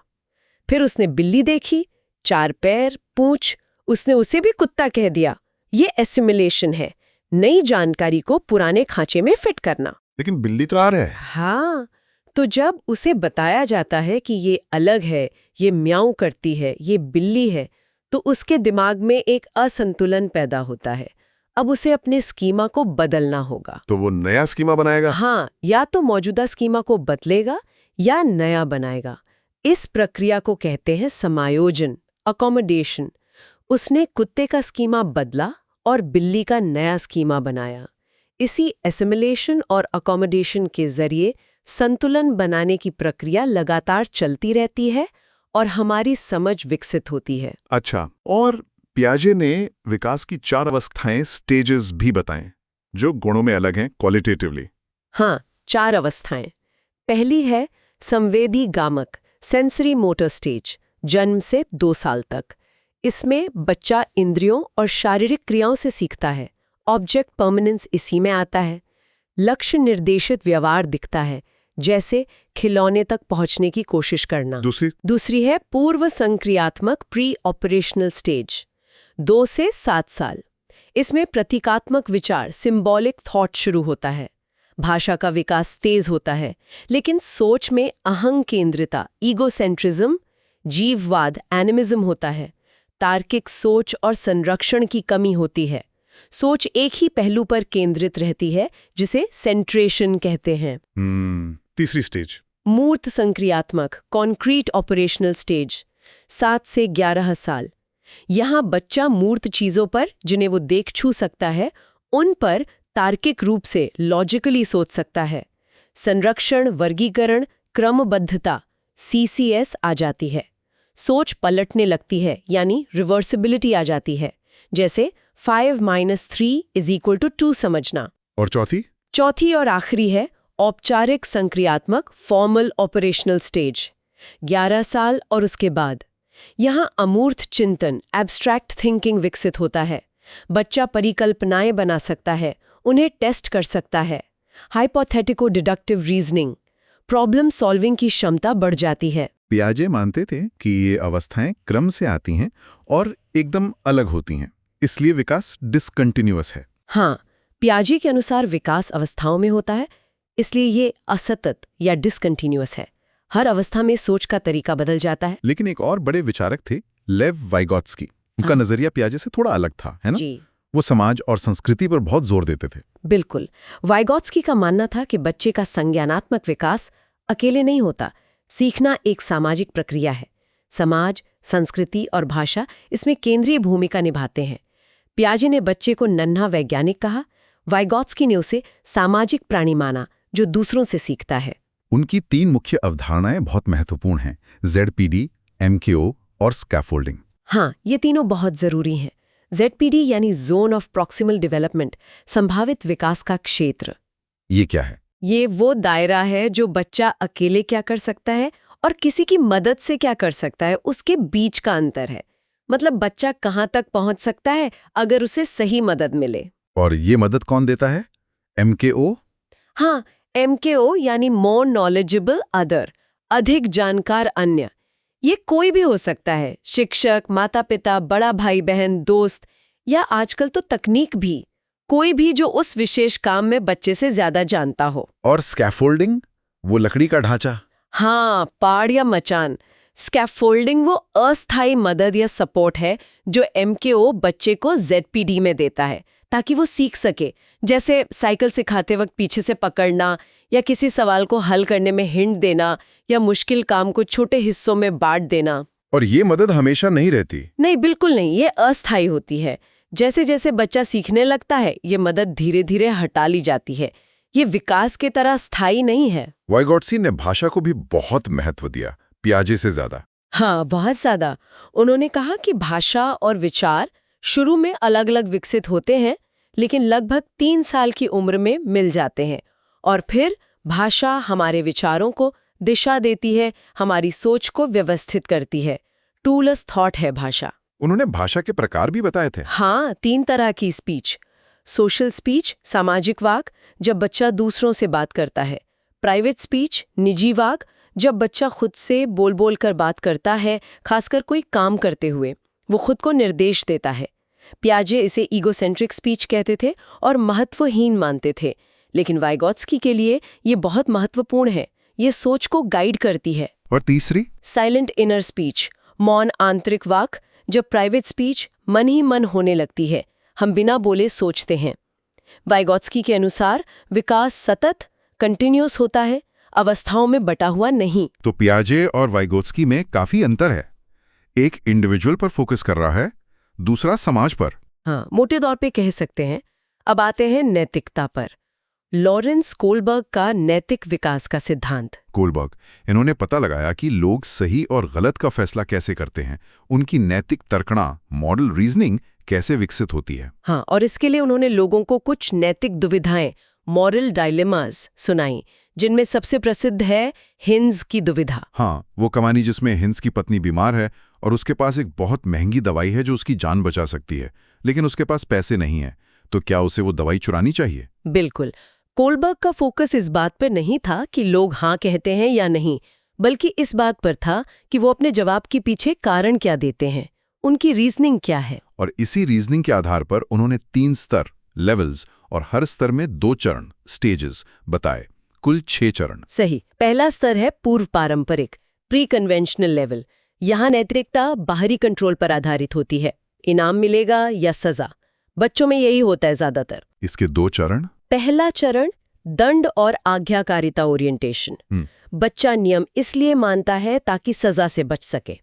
फिर उसने बिल्ली देखी, 4 पैर, पूंछ, उसने उसे भी कुत्ता कह दिया। ये एसिमिलेशन है, नई जानकारी को पुराने खांचे में फिट करना। लेकिन बिल्ली तो आ रहा है। हाँ, तो जब उसे बताया जाता है कि ये अलग है, ये म्याऊं करती है, ये बिल्ली है, तो उसके दिमाग में एक असंतुलन पैदा होता है। अब उसे अपने स्कीमा को बदलना होगा। तो वो नया स्कीमा बनाएगा? हाँ, या तो मौजूदा स्कीमा को बदलेगा या नया बनाएगा। इस प्रक्रिया को कहते हैं समायोजन, अकोमोडेशन। उसने कुत्ते का स्कीमा बदला और बिल्ली का नया स्कीमा बनाया। इसी एसिमिलेशन और अकोमोडेशन के जरिए संतुलन बनाने की प्रक्रिया लगातार चलती रहती है और हमारी समझ विकसित होती है। अच्छा, और पियाजे ने विकास की 4 अवस्थाएं, स्टेजेस भी बताएं, जो गुणों में अलग हैं क्वालिटेटिवली। हाँ, 4 अवस्थाएं। पहली है संवेदी गामक, सेंसरी मोटर स्टेज, जन्म से 2 साल तक। इसमें बच्चा इंद्रियों और शारीरिक क्रियाओं से सीखता है। ऑब्जेक्ट परमानेंस इसी में आता है। लक्ष्य निर्देशित व्यवहार दिखता है, जैसे खिलौने तक पहुंचने की कोशिश करना। दूसरी है पूर्व संक्रियात्मक, प्री ऑपरेशनल स्टेज, 2 से 7 साल। इसमें प्रतीकात्मक विचार, सिंबॉलिक थॉट शुरू होता है। भाषा का विकास तेज होता है, लेकिन सोच में अहंग केंद्रिता, ईगोसेंट्रिज्म, जीववाद, एनिमिज्म होता है। तार्किक सोच और संरक्षण की कमी होती है। सोच एक ही पहलू पर केंद्रित रहती है, जिसे सेंट्रेशन कहते हैं। तीसरी स्टेज मूर्त संक्रियात्मक, कॉन्क्रीट ऑपरेशनल स्टेज, 7 से 11 साल। यहाँ बच्चा मूर्त चीजों पर, जिन्हें वो देख छू सकता है, उन पर तार्किक रूप से लॉजिकली सोच सकता है। संरक्षण, वर्गीकरण, क्रमबद्धता, CCS आ जाती है। सोच पलटने लगती है, यानी रिवर्सिबिलिटी आ जाती है, जैसे 5 - 3 = 2 समझना। और चौथी और आखिरी है औपचारिक संक्रियात्मक, फॉर्मल ऑपरेशनल स्टेज, 11 साल और उसके बाद। यहाँ अमूर्त चिंतन, एब्स्ट्रैक्ट थिंकिंग विकसित होता है। बच्चा परिकल्पनाएं बना सकता है, उन्हें टेस्ट कर सकता है। हाइपोथेटिको डिडक्टिव रीजनिंग, प्रॉब्लम सॉल्विंग की क्षमता बढ़ जाती है। पियाजे मानते थे कि ये अवस्थाएं क्रम से आती हैं और एकदम अलग होती हैं, इसलिए विकास डिसकंटिन्यूअस है। हाँ, पियाजे के अनुसार विकास अवस्थाओं में होता है, इसलिए ये असतत या डिसकंटिन्यूअस है। हर अवस्था में सोच का तरीका बदल जाता है। लेकिन एक और बड़े विचारक थे, लेव वाइगोत्स्की। उनका नजरिया पियाजे से थोड़ा अलग था, है ना? जी। वो समाज और संस्कृति पर बहुत जोर देते थे। बिल्कुल। वाइगोत्स्की का मानना था कि बच्चे का संज्ञानात्मक विकास अकेले नहीं होता। सीखना एक सामाजिक प्रक्रिया है। समाज, संस्कृति और भाषा इसमें केंद्रीय भूमिका निभाते हैं। पियाजे ने बच्चे को नन्हा वैज्ञानिक कहा, वाइगोत्स्की ने उसे सामाजिक प्राणी माना, जो दूसरों से सीखता है। उनकी 3 मुख्य अवधारणाएं बहुत महत्वपूर्ण हैं, ZPD, MKO और स्कैफोल्डिंग। हाँ, ये तीनों बहुत जरूरी हैं। ZPD यानी जोन ऑफ प्रॉक्सिमल डेवलपमेंट, संभावित विकास का क्षेत्र। ये क्या है? ये वो दायरा है जो बच्चा अकेले क्या कर सकता है और किसी की मदद से क्या कर सकता है, उसके बीच का अंतर है। मतलब बच्चा कहाँ तक पहुंच सकता है अगर उसे सही मदद मिले। और ये मदद कौन देता है? MKO? हाँ, MKO यानी मोर नॉलेजेबल अदर, अधिक जानकार अन्य। ये कोई भी हो सकता है, शिक्षक, माता पिता, बड़ा भाई बहन, दोस्त, या आजकल तो तकनीक भी, कोई भी जो उस विशेष काम में बच्चे से ज्यादा जानता हो। और स्कैफोल्डिंग, वो लकड़ी का ढांचा? हाँ, पाड़ या मचान। स्कैफोल्डिंग वो अस्थायी मदद या सपोर्ट है जो MKO बच्चे को ZPD में देता है, ताकि वो सीख सके। जैसे साइकिल सिखाते वक्त पीछे से पकड़ना, या किसी सवाल को हल करने में हिंट देना, या मुश्किल काम को छोटे हिस्सों में बांट देना। और ये मदद हमेशा नहीं रहती। नहीं, बिल्कुल नहीं, ये अस्थायी होती है। जैसे जैसे बच्चा सीखने लगता है ये मदद धीरे धीरे हटा ली जाती है। ये विकास के तरह स्थायी नहीं है। वाइगोट्स्की ने भाषा को भी बहुत महत्व दिया, पियाजे से ज्यादा। हाँ, बहुत ज्यादा। उन्होंने कहा कि भाषा और विचार शुरू में अलग अलग विकसित होते हैं, लेकिन लगभग 3 साल की उम्र में मिल जाते हैं। और फिर भाषा हमारे विचारों को दिशा देती है, हमारी सोच को व्यवस्थित करती है। टूल ऑफ थॉट है भाषा। उन्होंने भाषा के प्रकार भी बताए थे। हाँ, 3 तरह की स्पीच। सोशल स्पीच, सामाजिक वाक, जब बच्चा दूसरों से बात करता है। प्राइवेट स्पीच, निजी वाक, जब बच्चा खुद से बोल बोल कर बात करता है, खासकर कोई काम करते हुए, वो खुद को निर्देश देता है। पियाजे इसे ईगोसेंट्रिक स्पीच कहते थे और महत्वहीन मानते थे, लेकिन वाइगोट्स्की के लिए ये बहुत महत्वपूर्ण है। ये सोच को गाइड करती है। और तीसरी? साइलेंट इनर स्पीच, मौन आंतरिक वाक, जब प्राइवेट स्पीच मन ही मन होने लगती है, हम बिना बोले सोचते हैं। वाइगोट्स्की के अनुसार विकास सतत, कंटिन्यूअस होता है, अवस्थाओं में बटा हुआ नहीं। तो पियाजे और वाइगोट्स्की में काफी अंतर है। एक इंडिविजुअल पर फोकस कर रहा है, दूसरा समाज पर। हाँ, मोटे तौर पे कह सकते हैं। अब आते हैं नैतिकता पर। लॉरेंस कोलबर्ग का नैतिक विकास का सिद्धांत। कोलबर्ग, इन्होंने पता लगाया कि लोग सही और गलत का फैसला कैसे करते हैं, उनकी नैतिक तर्कणा, मॉडल रीजनिंग कैसे विकसित होती है। हाँ, और इसके लिए उन्होंने लोगों को कुछ नैतिक दुविधाएं, मॉरल डायलेमास सुनाई, जिनमें सबसे प्रसिद्ध है हिंज की दुविधा। हाँ, वो कहानी जिसमें हिंज की पत्नी बीमार है और उसके पास एक बहुत महंगी दवाई है जो उसकी जान बचा सकती है, लेकिन उसके पास पैसे नहीं है, तो क्या उसे वो दवाई चुरानी चाहिए? बिल्कुल। कोलबर्ग का फोकस इस बात पर नहीं था कि लोग हाँ कहते हैं या नहीं, बल्कि इस बात पर था कि वो अपने जवाब के पीछे कारण क्या देते हैं, उनकी रीजनिंग क्या है। और इसी रीजनिंग के आधार पर उन्होंने 3 स्तर, लेवल्स, और हर स्तर में 2 चरण, स्टेजेस बताए। कुल 6 चरण। सही। पहला स्तर है पूर्व पारंपरिक, प्री कन्वेंशनल लेवल। यहाँ नैतिकता बाहरी कंट्रोल पर आधारित होती है, इनाम मिलेगा या सजा। बच्चों में यही होता है ज्यादातर। इसके 2 चरण। पहला चरण दंड और आज्ञाकारिता ओरिएंटेशन। बच्चा नियम इसलिए मानता है ताकि सजा से बच सके।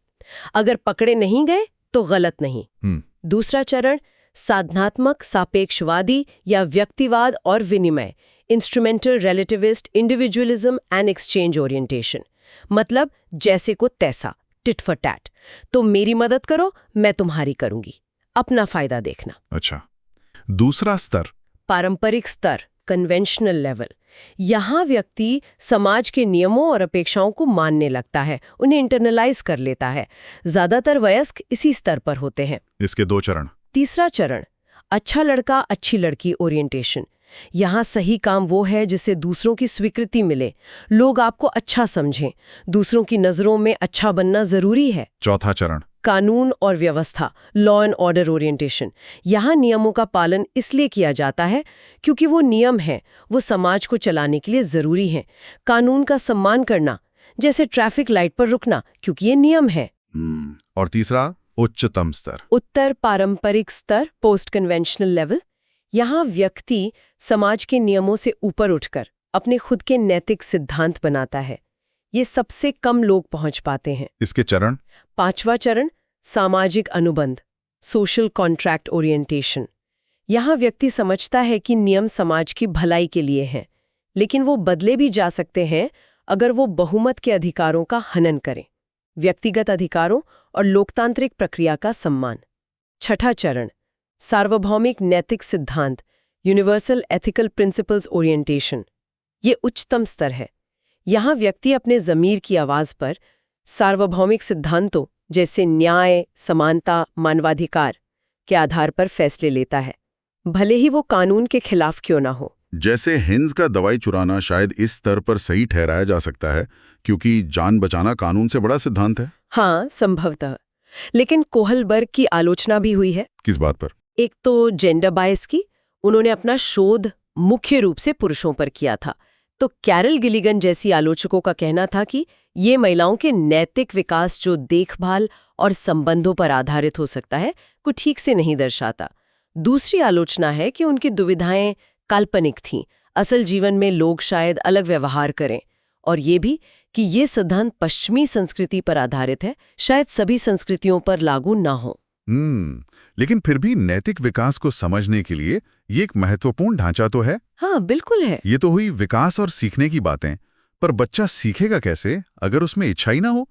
अगर पकड़े नहीं गए तो गलत नहीं। दूसरा चरण साधनात्मक सापेक्षवादी या व्यक्तिवाद और विनिमय, instrumental relativist, individualism and exchange orientation. मतलब जैसे को तैसा, टिट फॉर टैट। तो मेरी मदद करो, मैं तुम्हारी करूंगी, अपना फायदा देखना। अच्छा। दूसरा स्तर पारंपरिक स्तर, कन्वेंशनल लेवल। यहाँ व्यक्ति समाज के नियमों और अपेक्षाओं को मानने लगता है, उन्हें इंटरनलाइज कर लेता है। ज्यादातर वयस्क इसी स्तर पर होते हैं। इसके 2 चरण। तीसरा चरण अच्छा लड़का अच्छी लड़की ओरिएंटेशन। यहाँ सही काम वो है जिससे दूसरों की स्वीकृति मिले, लोग आपको अच्छा समझें, दूसरों की नजरों में अच्छा बनना जरूरी है। चौथा चरण कानून और व्यवस्था, लॉ एंड ऑर्डर ओरिएंटेशन। यहाँ नियमों का पालन इसलिए किया जाता है क्योंकि वो नियम हैं, वो समाज को चलाने के लिए जरूरी हैं। कानून का सम्मान करना, जैसे ट्रैफिक लाइट पर रुकना, क्योंकि ये नियम है। और तीसरा उच्चतम स्तर, उत्तर पारंपरिक स्तर, पोस्ट कन्वेंशनल लेवल। यहाँ व्यक्ति समाज के नियमों से ऊपर उठकर अपने खुद के नैतिक सिद्धांत बनाता है। ये सबसे कम लोग पहुंच पाते हैं। इसके चरण। पांचवा चरण सामाजिक अनुबंध, सोशल कॉन्ट्रैक्ट ओरिएंटेशन। यहाँ व्यक्ति समझता है कि नियम समाज की भलाई के लिए हैं, लेकिन वो बदले भी जा सकते हैं अगर वो बहुमत के अधिकारों का हनन करें। व्यक्तिगत अधिकारों और लोकतांत्रिक प्रक्रिया का सम्मान। छठा चरण सार्वभौमिक नैतिक सिद्धांत, यूनिवर्सल एथिकल प्रिंसिपल्स ओरिएंटेशन। ये उच्चतम स्तर है। यहाँ व्यक्ति अपने ज़मीर की आवाज़ पर सार्वभौमिक सिद्धांतों जैसे न्याय, समानता, मानवाधिकार के आधार पर फैसले लेता है, भले ही वो कानून के खिलाफ क्यों ना हो। जैसे हिंज का दवाई चुराना शायद इस स्तर पर सही ठहराया जा सकता है क्योंकि जान बचाना कानून से बड़ा सिद्धांत है। हाँ, संभवतः। लेकिन कोहलबर्ग की आलोचना भी हुई है। किस बात पर? एक तो जेंडर बायस की। उन्होंने अपना शोध मुख्य रूप से पुरुषों पर किया था, तो कैरल गिलिगन जैसी आलोचकों का कहना था कि ये महिलाओं के नैतिक विकास जो देखभाल और संबंधों पर आधारित हो सकता है, को ठीक से नहीं दर्शाता। दूसरी आलोचना है कि उनकी दुविधाएं काल्पनिक थीं, असल जीवन में लोग शायद अलग व्यवहार करें। और ये भी कि ये सिद्धांत पश्चिमी संस्कृति पर आधारित है, शायद सभी संस्कृतियों पर लागू ना हो। लेकिन फिर भी नैतिक विकास को समझने के लिए ये एक महत्वपूर्ण ढांचा तो है। हाँ, बिल्कुल है। ये तो हुई विकास और सीखने की बातें, पर बच्चा सीखेगा कैसे अगर उसमें इच्छा ही ना हो?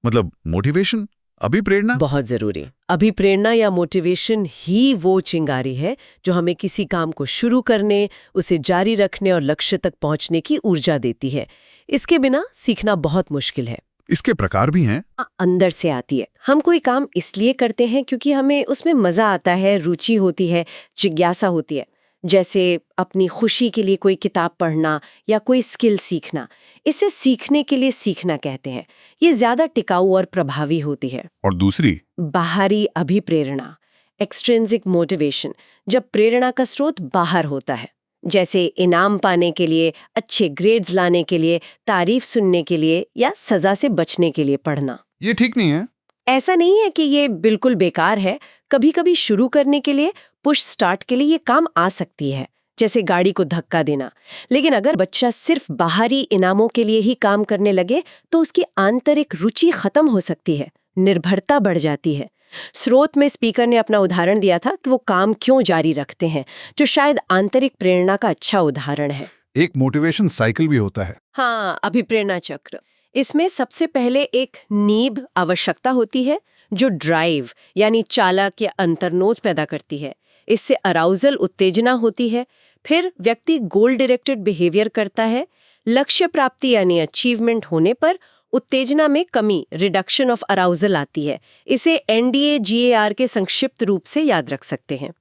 मतलब मोटिवेशन, अभिप्रेरणा बहुत जरूरी। अभिप्रेरणा या मोटिवेशन ही वो चिंगारी है जो हमें किसी काम को शुरू करने, उसे जारी रखने और लक्ष्य तक पहुंचने की ऊर्जा देती है। इसके बिना सीखना बहुत मुश्किल है। इसके प्रकार भी हैं। अंदर से आती है। हम कोई काम इसलिए करते हैं क्योंकि हमें उसमें मजा आता है, रुचि होती है, जिज्ञासा होती है। जैसे अपनी खुशी के लिए कोई किताब पढ़ना या कोई स्किल सीखना। इसे सीखने के लिए सीखना कहते हैं। ये ज्यादा टिकाऊ और प्रभावी होती है। और दूसरी बाहरी अभिप्रेरणा, एक्सट्रिंसिक मोटिवेशन, जब प्रेरणा का स्रोत बाहर होता है, जैसे इनाम पाने के लिए, अच्छे ग्रेड्स लाने के लिए, तारीफ सुनने के लिए या सजा से बचने के लिए पढ़ना। ये ठीक नहीं है। ऐसा नहीं है कि ये बिल्कुल बेकार है। कभी कभी शुरू करने के लिए, पुश स्टार्ट के लिए ये काम आ सकती है, जैसे गाड़ी को धक्का देना। लेकिन अगर बच्चा सिर्फ बाहरी इनामों के लिए ही काम करने लगे तो उसकी आंतरिक रुचि खत्म हो सकती है, निर्भरता बढ़ जाती है। स्रोत में स्पीकर ने अपना उदाहरण दिया था कि वो काम क्यों जारी रखते हैं, जो शायद आंतरिक प्रेरणा का अच्छा उदाहरण है। एक मोटिवेशन साइकिल भी होता है। हाँ, अभिप्रेरणा चक्र। इसमें सबसे पहले एक नींव आवश्यकता होती है जो ड्राइव यानी चालक या अंतर्नोद पैदा करती है। इससे अराउजल उत्तेजना होती है। फिर व्यक्ति गोल डायरेक्टेड बिहेवियर करता है। लक्ष्य प्राप्ति यानी अचीवमेंट होने पर उत्तेजना में कमी, रिडक्शन ऑफ अराउजल आती है। इसे NDA-GAR के संक्षिप्त रूप से याद रख सकते हैं।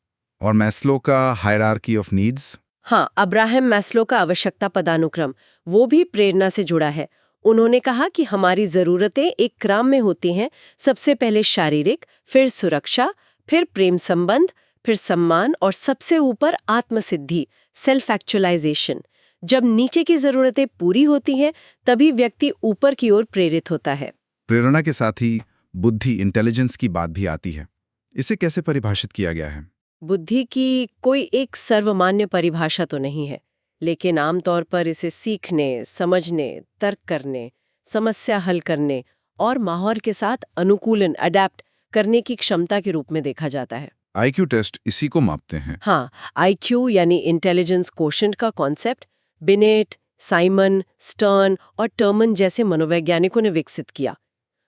और मैस्लो का हायरार्की ऑफ नीड्स। हाँ, अब्राहम मैस्लो का आवश्यकता पदानुक्रम, वो भी प्रेरणा से जुड़ा है। उन्होंने कहा कि हमारी जरूरतें एक क्रम में होती हैं। सबसे पहले शारीरिक, फिर सुरक्षा, फिर प्रेम संबंध, फिर सम्मान और सबसे ऊपर आत्मसिद्धि, सेल्फ एक्चुअलाइजेशन। जब नीचे की जरूरतें पूरी होती हैं तभी व्यक्ति ऊपर की ओर प्रेरित होता है। प्रेरणा के साथ ही बुद्धि, इंटेलिजेंस की बात भी आती है। इसे कैसे परिभाषित किया गया है? बुद्धि की कोई एक सर्वमान्य परिभाषा तो नहीं है, लेकिन आमतौर पर इसे सीखने, समझने, तर्क करने, समस्या हल करने और माहौल के साथ अनुकूलन, अडैप्ट करने की क्षमता के रूप में देखा जाता है। IQ टेस्ट इसी को मापते हैं। हाँ, IQ यानी इंटेलिजेंस कोशेंट का कॉन्सेप्ट बिनेट, साइमन, स्टर्न और टर्मन जैसे मनोवैज्ञानिकों ने विकसित किया।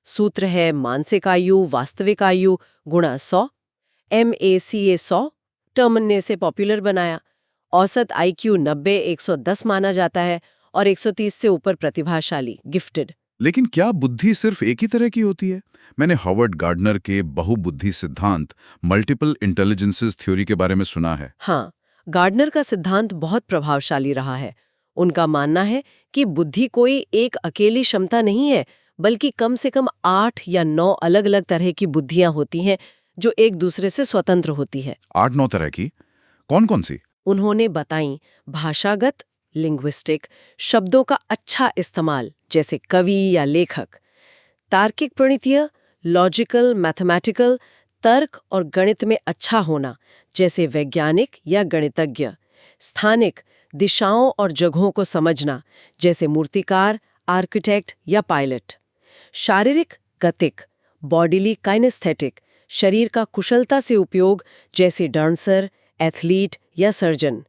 सूत्र है मानसिक आयु वास्तविक आयु गुणा 100। MACA 100। टर्मन ने इसे पॉपुलर बनाया। औसत IQ 90, 110 माना जाता है और 130 से ऊपर प्रतिभाशाली, गिफ्टेड। लेकिन क्या बुद्धि सिर्फ एक ही तरह की होती है? मैंने हॉवर्ड गार्डनर के बहुबुद्धि सिद्धांत, मल्टीपल इंटेलिजेंसेस थ्योरी के बारे में सुना है। हाँ, गार्डनर का सिद्धांत बहुत प्रभावशाली रहा है। उनका मानना है कि बुद्धि कोई एक अकेली क्षमता नहीं है, बल्कि कम से कम 8 या 9 अलग-अलग तरह की बुद्धियां होती हैं जो एक दूसरे से स्वतंत्र होती है। 8-9 तरह की? कौन-कौन सी? उन्होंने बताई भाषागत, लिंग्विस्टिक, शब्दों का अच्छा इस्तेमाल जैसे कवि या लेखक, तार्किक प्रणितीय, लॉजिकल, मैथमेटिकल, तर्क और गणित में अच्छा होना जैसे वैज्ञानिक या गणितज्ञ, स्थानिक, दिशाओं और जगहों को समझना जैसे मूर्तिकार, आर्किटेक्ट या पायलट, शारीरिक, गतिक, बॉडीली काइनेस्थेटिक, शरीर का कुशलता से उपयोग जैसे डांसर, एथलीट या सर्जन,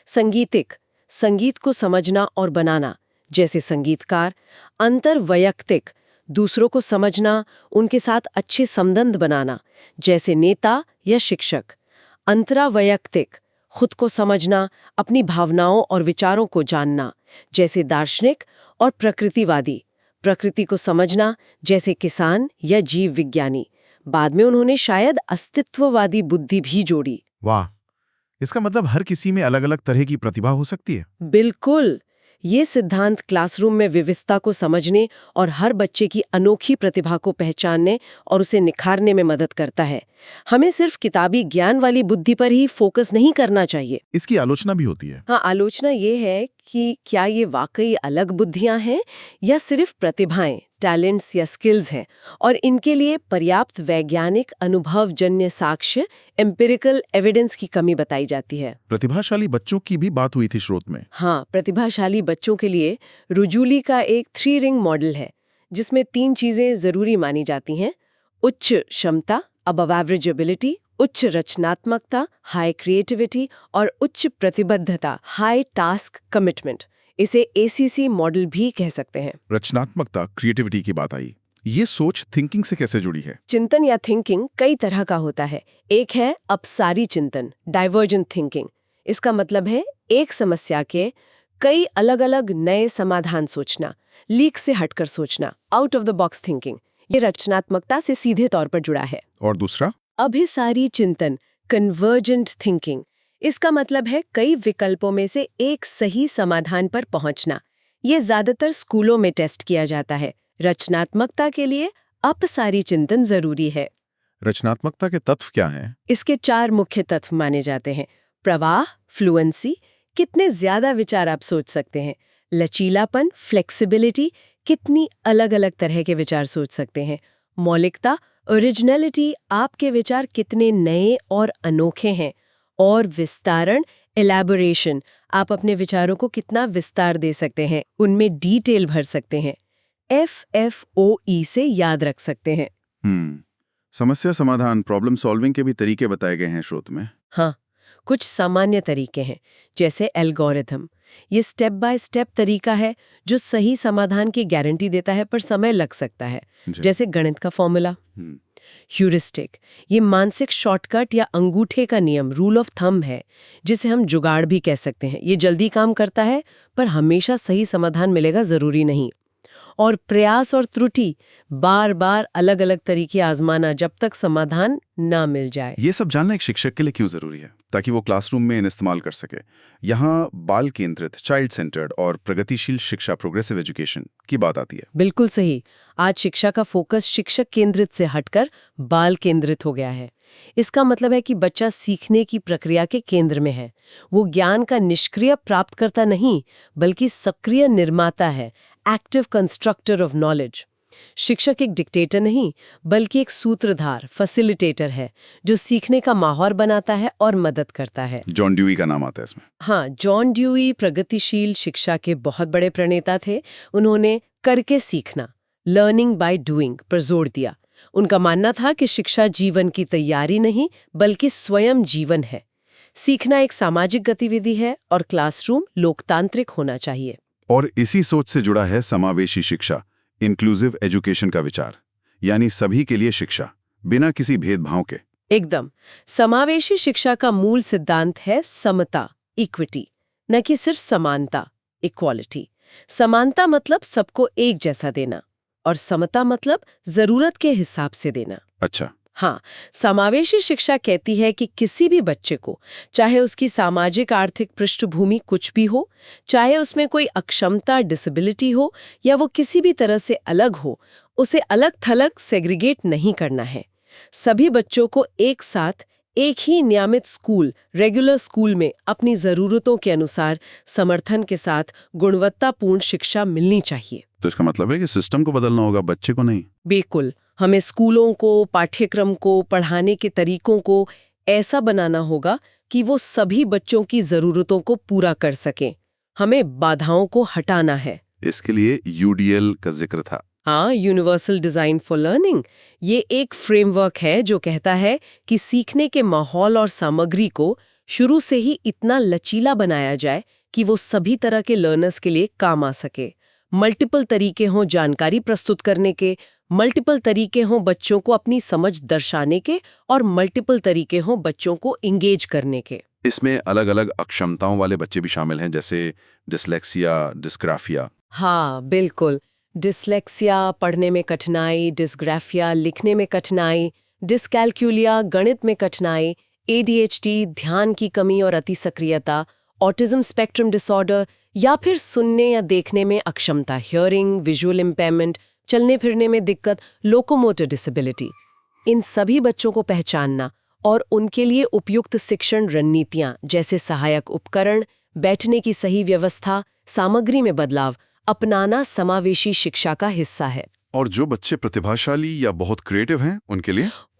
संगीतिक, संगीत को समझना और बनाना जैसे संगीतकार, अंतर्वैयक्तिक, दूसरों को समझना, उनके साथ अच्छे संबंध बनाना जैसे नेता या शिक्षक, अंतरावैयक्तिक, खुद को समझना, अपनी भावनाओं और विचारों को जानना जैसे दार्शनिक, और प्रकृतिवादी, प्रकृति को समझना जैसे किसान या जीव विज्ञानी। बाद में उन्होंने शायद अस्तित्ववादी बुद्धि भी जोड़ी। वाह, इसका मतलब हर किसी में अलग-अलग तरह की प्रतिभा हो सकती है। बिल्कुल, ये सिद्धांत क्लासरूम में विविधता को समझने और हर बच्चे की अनोखी प्रतिभा को पहचानने और उसे निखारने में मदद करता है। हमें सिर्फ किताबी ज्ञान वाली बुद्धि पर ही फोकस नहीं करना चाहिए। इसकी आलोचना भी होती है। हाँ, आलोचना ये है कि क्या ये वाकई अलग बुद्धियां हैं या सिर्फ प्रतिभाएं, टैलेंट्स या स्किल्स हैं, और इनके लिए पर्याप्त वैज्ञानिक अनुभवजन्य साक्ष्य, एम्पिरिकल एविडेंस की कमी बताई जाती है। प्रतिभाशाली बच्चों की भी बात हुई थी स्रोत में। हाँ, प्रतिभाशाली बच्चों के लिए रुजूली का एक 3 रिंग मॉडल है, जिसमें 3 चीजें जरूरी मानी जाती हैं: उच्च क्षमता, अबव एवरेज एबिलिटी, उच्च रचनात्मकता, हाई क्रिएटिविटी, और उच्च प्रतिबद्धता, हाई टास्क कमिटमेंट। इसे ACC मॉडल भी कह सकते हैं। रचनात्मकता, क्रिएटिविटी की बात आई। ये सोच थिंकिंग से कैसे जुड़ी है? चिंतन या थिंकिंग कई तरह का होता है। एक है अपसारी चिंतन, डाइवर्जेंट थिंकिंग। इसका मतलब है एक समस्या के कई अलग अलग नए समाधान सोचना, लीक से हटकर सोचना, out of the box thinking. ये रचनात्मकता से सीधे तौर पर जुड़ा है। और दूसरा? अभिसारी चिंतन, कन्वर्जेंट थिंकिंग। इसका मतलब है कई विकल्पों में से एक सही समाधान पर पहुंचना। ये ज्यादातर स्कूलों में टेस्ट किया जाता है। रचनात्मकता के लिए अपसारी चिंतन जरूरी है। रचनात्मकता के तत्व क्या हैं? इसके 4 मुख्य तत्व माने जाते हैं: प्रवाह, फ्लुएंसी, कितने ज्यादा विचार आप सोच सकते हैं; लचीलापन, फ्लेक्सिबिलिटी, कितनी अलग अलग तरह के विचार सोच सकते हैं; मौलिकता, ओरिजिनलिटी, आपके विचार कितने नए और अनोखे हैं; और विस्तारण, एलैबोरेशन, आप अपने विचारों को कितना विस्तार दे सकते हैं, उनमें डिटेल भर सकते हैं। FFOE से याद रख सकते हैं। समस्या समाधान, प्रॉब्लम सॉल्विंग के भी तरीके बताए गए हैं स्रोत में। हाँ, कुछ सामान्य तरीके हैं, जैसे एल्गोरिथम। ये स्टेप बाय स्टेप तरीका है जो सही समाधान की गारंटी देता है, पर समय लग सकता है, जैसे गणित का फॉर्मूला। ह्यूरिस्टिक, ये मानसिक शॉर्टकट या अंगूठे का नियम, रूल ऑफ थंब है, जिसे हम जुगाड़ भी कह सकते हैं। ये जल्दी काम करता है, पर हमेशा सही समाधान मिलेगा जरूरी नहीं। और प्रयास और त्रुटि, बार बार अलग अलग तरीके आजमाना जब तक समाधान ना मिल जाए। ये सब जानना एक शिक्षक के लिए क्यों जरूरी है? ताकि वो क्लासरूम में इस्तेमाल कर सके। यहाँ बाल केंद्रित, चाइल्ड सेंटर्ड और प्रगतिशील शिक्षा, प्रोग्रेसिव एजुकेशन की बात आती है। बिल्कुल सही। आज शिक्षा का फोकस शिक्षक केंद्रित से हटकर बाल केंद्रित हो गया है। इसका मतलब है कि बच्चा सीखने की प्रक्रिया के केंद्र में है। वो ज्ञान का निष्क्रिय प्राप्तकर्ता नहीं, बल्कि सक्रिय निर्माता है, एक्टिव कंस्ट्रक्टर ऑफ नॉलेज। शिक्षक एक डिक्टेटर नहीं, बल्कि एक सूत्रधार, फैसिलिटेटर है, जो सीखने का माहौल बनाता है और मदद करता है। जॉन ड्यूई का नाम आता है इसमें। हाँ, जॉन ड्यूई प्रगतिशील शिक्षा के बहुत बड़े प्रणेता थे। उन्होंने करके सीखना, लर्निंग बाय डूइंग पर जोर दिया। उनका मानना था कि शिक्षा जीवन की तैयारी नहीं, बल्कि स्वयं जीवन है। सीखना एक सामाजिक गतिविधि है और क्लासरूम लोकतांत्रिक होना चाहिए। और इसी सोच से जुड़ा है समावेशी शिक्षा, इंक्लूसिव एजुकेशन का विचार, यानी सभी के लिए शिक्षा, बिना किसी भेदभाव के। एकदम। समावेशी शिक्षा का मूल सिद्धांत है समता, इक्विटी, न कि सिर्फ समानता, इक्वालिटी। समानता मतलब सबको एक जैसा देना, और समता मतलब जरूरत के हिसाब से देना। अच्छा। हाँ, समावेशी शिक्षा कहती है कि किसी भी बच्चे को, चाहे उसकी सामाजिक आर्थिक पृष्ठभूमि कुछ भी हो, चाहे उसमें कोई अक्षमता, डिसेबिलिटी हो, या वो किसी भी तरह से अलग हो, उसे अलग थलग सेग्रीगेट नहीं करना है। सभी बच्चों को एक साथ एक ही नियमित स्कूल, रेगुलर स्कूल में अपनी जरूरतों के अनुसार समर्थन के साथ गुणवत्तापूर्ण शिक्षा मिलनी चाहिए। तो इसका मतलब है कि सिस्टम को बदलना होगा, बच्चे को नहीं। बिल्कुल। हमें स्कूलों को, पाठ्यक्रम को, पढ़ाने के तरीकों को ऐसा बनाना होगा कि वो सभी बच्चों की जरूरतों को पूरा कर सकें। हमें बाधाओं को हटाना है। इसके लिए UDL का जिक्र था। हाँ, यूनिवर्सल डिजाइन फॉर लर्निंग। ये एक फ्रेमवर्क है जो कहता है कि सीखने के माहौल और सामग्री को शुरू से ही इतना लचीला बनाया जाए कि वो सभी तरह के लर्नर्स के लिए काम आ सके। मल्टीपल तरीके हों जानकारी प्रस्तुत करने के, मल्टीपल तरीके हों बच्चों को अपनी समझ दर्शाने के, और मल्टीपल तरीके हों बच्चों को इंगेज करने के। इसमें अलग अलग अक्षमताओं वाले बच्चे भी शामिल हैं, जैसे डिसलेक्सिया, डिस्ग्राफिया। हाँ, बिल्कुल। डिसलेक्सिया, पढ़ने में कठिनाई; डिस्ग्राफिया, लिखने में कठिनाई; डिस्कैल्कुलिया, गणित में कठिनाई; ADHD, ध्यान की कमी और अति सक्रियता; ऑटिज्म स्पेक्ट्रम डिसऑर्डर, या फिर सुनने या देखने में अक्षमता, हियरिंग, विजुअल इम्पेयरमेंट; चलने फिरने में दिक्कत, लोकोमोटर डिसेबिलिटी। इन सभी बच्चों को पहचानना और उनके लिए उपयुक्त शिक्षण रणनीतियां जैसे सहायक उपकरण, बैठने की सही व्यवस्था, सामग्री में बदलाव अपनाना समावेशी शिक्षा का हिस्सा है। और जो बच्चे प्रतिभाशाली या बहुत क्रिएटिव हैं,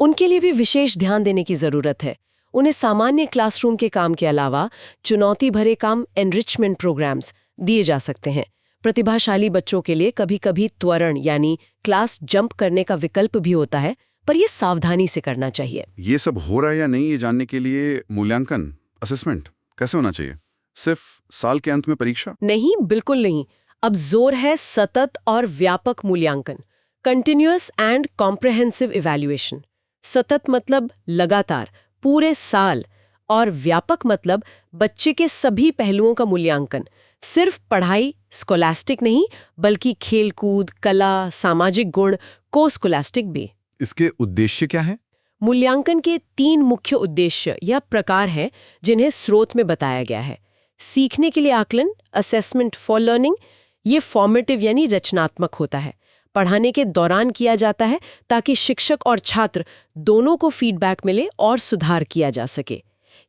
उनके लिए भी विशेष ध्यान देने की जरूरत है। उन्हें सामान्य क्लासरूम के काम के अलावा चुनौती भरे काम, एनरिचमेंट प्रोग्राम्स दिए जा सकते हैं। प्रतिभाशाली बच्चों के लिए कभी-कभी त्वरण यानी क्लास जंप करने का विकल्प भी होता है, पर यह सावधानी से करना चाहिए। ये सब हो रहा है या नहीं, ये जानने के लिए मूल्यांकन, असेसमेंट कैसे होना चाहिए? सिर्फ साल के अंत में परीक्षा? नहीं, बिल्कुल नहीं। अब जोर है सतत और व्यापक मूल्यांकन, कंटिन्यूअस एंड कॉम्प्रहेंसिव इवैल्यूएशन। सतत मतलब लगातार, पूरे साल, और व्यापक मतलब बच्चे के सभी पहलुओं का मूल्यांकन, सिर्फ पढ़ाई स्कोलास्टिक नहीं, बल्कि खेलकूद, कला, सामाजिक गुण, को स्कोलास्टिक भी। इसके उद्देश्य क्या है? मूल्यांकन के 3 मुख्य उद्देश्य या प्रकार हैं जिन्हें स्रोत में बताया गया है। सीखने के लिए आकलन, असेसमेंट फॉर लर्निंग, ये फॉर्मेटिव यानी रचनात्मक होता है, पढ़ाने के दौरान किया जाता है ताकि शिक्षक और छात्र दोनों को फीडबैक मिले और सुधार किया जा सके।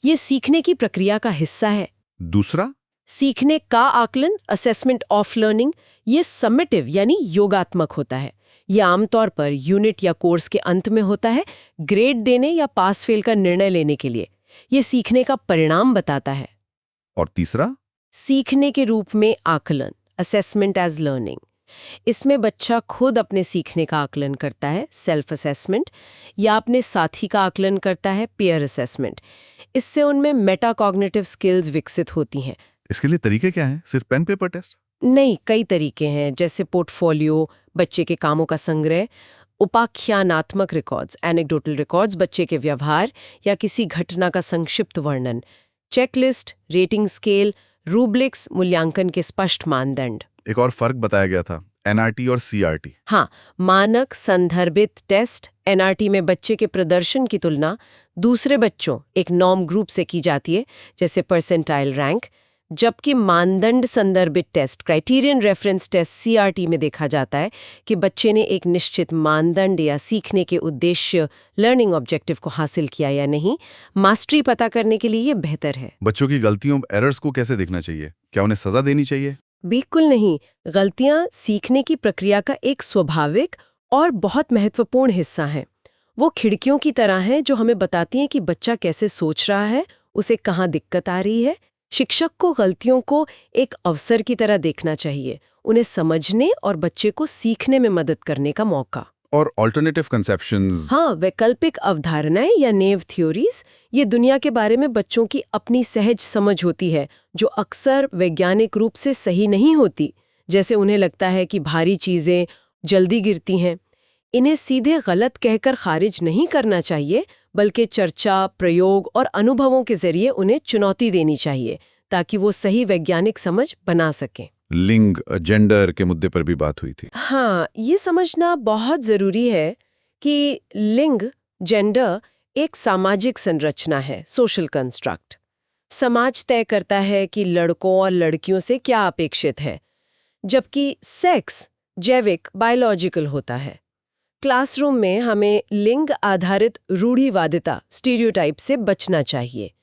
ये सीखने की प्रक्रिया का हिस्सा है। दूसरा, सीखने का आकलन, असेसमेंट ऑफ लर्निंग, ये समेटिव यानी योगात्मक होता है। ये आमतौर पर यूनिट या कोर्स के अंत में होता है, ग्रेड देने या पास फेल का निर्णय लेने के लिए। ये सीखने का परिणाम बताता है। और तीसरा, सीखने के रूप में आकलन, असेसमेंट एज लर्निंग। इसमें बच्चा खुद अपने सीखने का आकलन करता है, सेल्फ असेसमेंट, या अपने साथी का आकलन करता है, पीयर असेसमेंट। इससे उनमें मेटाकॉग्निटिव स्किल्स विकसित होती हैं। इसके लिए तरीके क्या हैं? सिर्फ पेन पेपर टेस्ट? नहीं, कई तरीके हैं, जैसे पोर्टफोलियो, बच्चे के कामों का संग्रह, उपाख्यानात्मक रिकॉर्ड्स, एनेक्डोटल रिकॉर्ड्स, बच्चे के व्यवहार या किसी घटना का संक्षिप्त वर्णन, चेकलिस्ट, रेटिंग स्केल, रूब्रिक्स, मूल्यांकन के स्पष्ट मानदंड। एक और फर्क बताया गया था, एनआरटी और सीआरटी। हाँ, मानक संदर्भित टेस्ट, एनआरटी में बच्चे के प्रदर्शन की तुलना दूसरे बच्चों, एक नॉर्म ग्रुप से की जाती है, जैसे परसेंटाइल रैंक, जबकि मानदंड संदर्भित test, criterion reference test, CRT में देखा जाता है कि बच्चे ने एक निश्चित मानदंड या सीखने के उद्देश्य, लर्निंग ऑब्जेक्टिव को हासिल किया या नहीं। मास्टरी पता करने के लिए ये बेहतर है। बच्चों की गलतियों, एरर्स को कैसे देखना चाहिए? क्या उन्हें सजा देनी चाहिए? बिल्कुल नहीं। गलतियां सीखने की प्रक्रिया का एक स्वाभाविक और बहुत महत्वपूर्ण हिस्सा हैं। वो खिड़कियों की तरह हैं जो हमें बताती हैं कि बच्चा कैसे सोच रहा है, उसे कहाँ दिक्कत आ रही है। शिक्षक को गलतियों को एक अवसर की तरह देखना चाहिए, उन्हें समझने और बच्चे को सीखने में मदद करने का मौका। और ऑल्टरनेटिव कंसेप्शंस? हाँ, वैकल्पिक अवधारणाएं या नेव थ्योरीज, ये दुनिया के बारे में बच्चों की अपनी सहज समझ होती है, जो अक्सर वैज्ञानिक रूप से सही नहीं होती। जैसे उन्हें लगता है कि भारी चीजें जल्दी गिरती हैं। इन्हें सीधे गलत कहकर खारिज नहीं करना चाहिए, बल्कि चर्चा, प्रयोग और अनुभवों के जरिए उन्हें चुनौती देनी चाहिए ताकि वो सही वैज्ञानिक समझ बना सकें। लिंग, जेंडर के मुद्दे पर भी बात हुई थी। हाँ, ये समझना बहुत जरूरी है कि लिंग, जेंडर एक सामाजिक संरचना है, सोशल कंस्ट्रक्ट। समाज तय करता है कि लड़कों और लड़कियों से क्या अपेक्षित है, जबकि सेक्स जैविक, बायोलॉजिकल होता है। क्लासरूम में हमें लिंग आधारित रूढ़िवादिता, स्टीरियोटाइप से बचना चाहिए,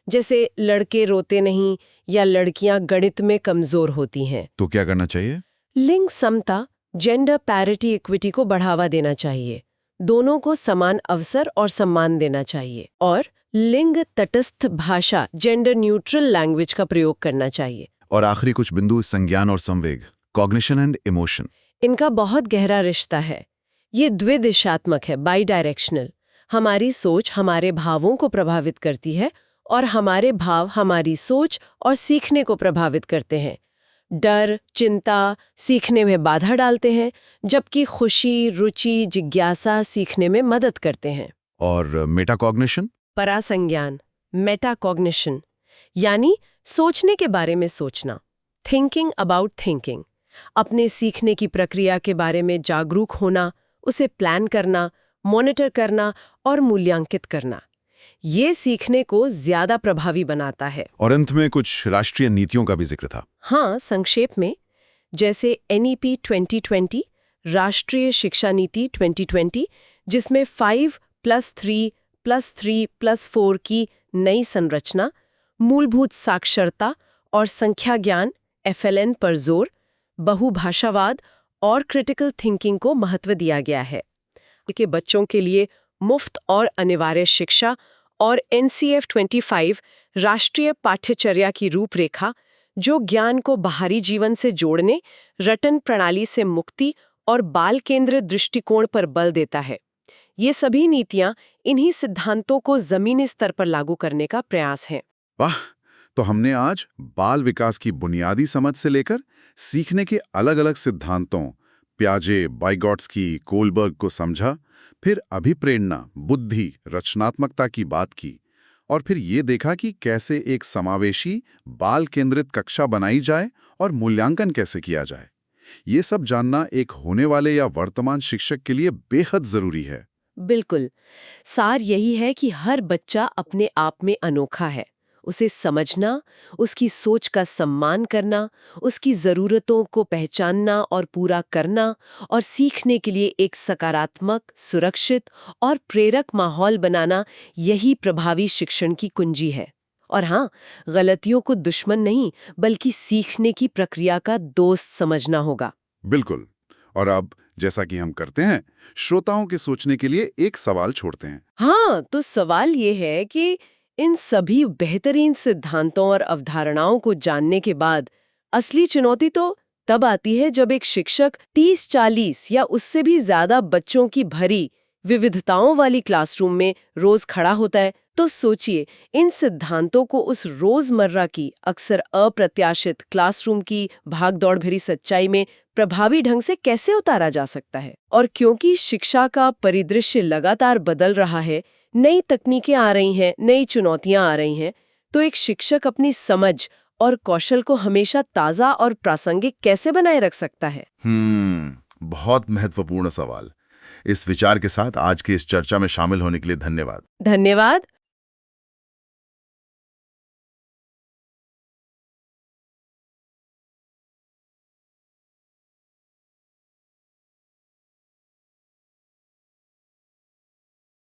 जैसे लड़के रोते नहीं या लड़कियां गणित में कमजोर होती हैं। तो क्या करना चाहिए? लिंग समता, जेंडर पैरिटी इक्विटी को बढ़ावा देना चाहिए। दोनों को समान अवसर और सम्मान देना चाहिए। और लिंग तटस्थ भाषा, जेंडर न्यूट्रल लैंग्वेज का प्रयोग करना चाहिए। और आखिरी कुछ बिंदु, संज्ञान और संवेग, कॉग्निशन एंड इमोशन। इनका बहुत गहरा रिश्ता है। ये द्विदिशात्मक है, बाई डायरेक्शनल। हमारी सोच हमारे भावों को प्रभावित करती है और हमारे भाव हमारी सोच और सीखने को प्रभावित करते हैं। डर, चिंता सीखने में बाधा डालते हैं, जबकि खुशी, रुचि, जिज्ञासा सीखने में मदद करते हैं। और मेटाकॉग्निशन? परासंज्ञान, मेटाकॉग्निशन, यानी सोचने के बारे में सोचना, थिंकिंग अबाउट थिंकिंग, अपने सीखने की प्रक्रिया के बारे में जागरूक होना, उसे प्लान करना, मॉनिटर करना और मूल्यांकित करना। ये सीखने को ज्यादा प्रभावी बनाता है। और अंत में कुछ राष्ट्रीय नीतियों का भी जिक्र था। हाँ, संक्षेप में, जैसे NEP 2020, राष्ट्रीय शिक्षा नीति 2020, जिसमें 5+3+3+4 की नई संरचना, मूलभूत साक्षरता और संख्या ज्ञान FLN पर जोर, बहुभाषावाद और क्रिटिकल थिंकिंग को महत्व दिया गया है। कि बच्चों के लिए मुफ्त और अनिवार्य शिक्षा और NCF 25 राष्ट्रीय पाठ्यचर्या की रूपरेखा, जो ज्ञान को बाहरी जीवन से जोड़ने, रटन प्रणाली से मुक्ति और बाल केंद्रित दृष्टिकोण पर बल देता है। ये सभी नीतियां इन्हीं सिद्धांतों को जमीनी स्तर पर लागू करने का प्रयास है। वाह! तो हमने आज बाल विकास की बुनियादी समझ से लेकर सीखने के अलग-अलग सिद्धांतों, प्याजे, वाइगॉट्स्की, कोलबर्ग को समझा, फिर अभिप्रेरणा, बुद्धि, रचनात्मकता की बात की, और फिर ये देखा कि कैसे एक समावेशी, बाल केंद्रित कक्षा बनाई जाए और मूल्यांकन कैसे किया जाए। ये सब जानना एक होने वाले या वर्तमान शिक्षक के लिए बेहद जरूरी है। बिल्कुल, सार यही है कि हर बच्चा अपने आप में अनोखा है। उसे समझना, उसकी सोच का सम्मान करना, उसकी ज़रूरतों को पहचानना और पूरा करना, और सीखने के लिए एक सकारात्मक, सुरक्षित और प्रेरक माहौल बनाना, यही प्रभावी शिक्षण की कुंजी है। और हाँ, गलतियों को दुश्मन नहीं, बल्कि सीखने की प्रक्रिया का दोस्त समझना होगा। बिल्कुल। और अब जैसा कि हम करते हैं, श्रोताओं के सोचने के लिए एक सवाल छोड़ते हैं। हाँ, तो सवाल ये है कि इन सभी बेहतरीन सिद्धांतों और अवधारणाओं को जानने के बाद असली चुनौती तो तब आती है जब एक शिक्षक 30-40 या उससे भी ज्यादा बच्चों की भरी विविधताओं वाली क्लासरूम में रोज खड़ा होता है। तो सोचिए, इन सिद्धांतों को उस रोजमर्रा की, अक्सर अप्रत्याशित क्लासरूम की भागदौड़ भरी सच्चाई में प्रभावी ढंग से कैसे उतारा जा सकता है। और क्योंकि शिक्षा का परिदृश्य लगातार बदल रहा है, नई तकनीकें आ रही हैं, नई चुनौतियां आ रही हैं, तो एक शिक्षक अपनी समझ और कौशल को हमेशा ताज़ा और प्रासंगिक कैसे बनाए रख सकता है? बहुत महत्वपूर्ण सवाल। इस विचार के साथ आज की इस चर्चा में शामिल होने के लिए धन्यवाद। धन्यवाद।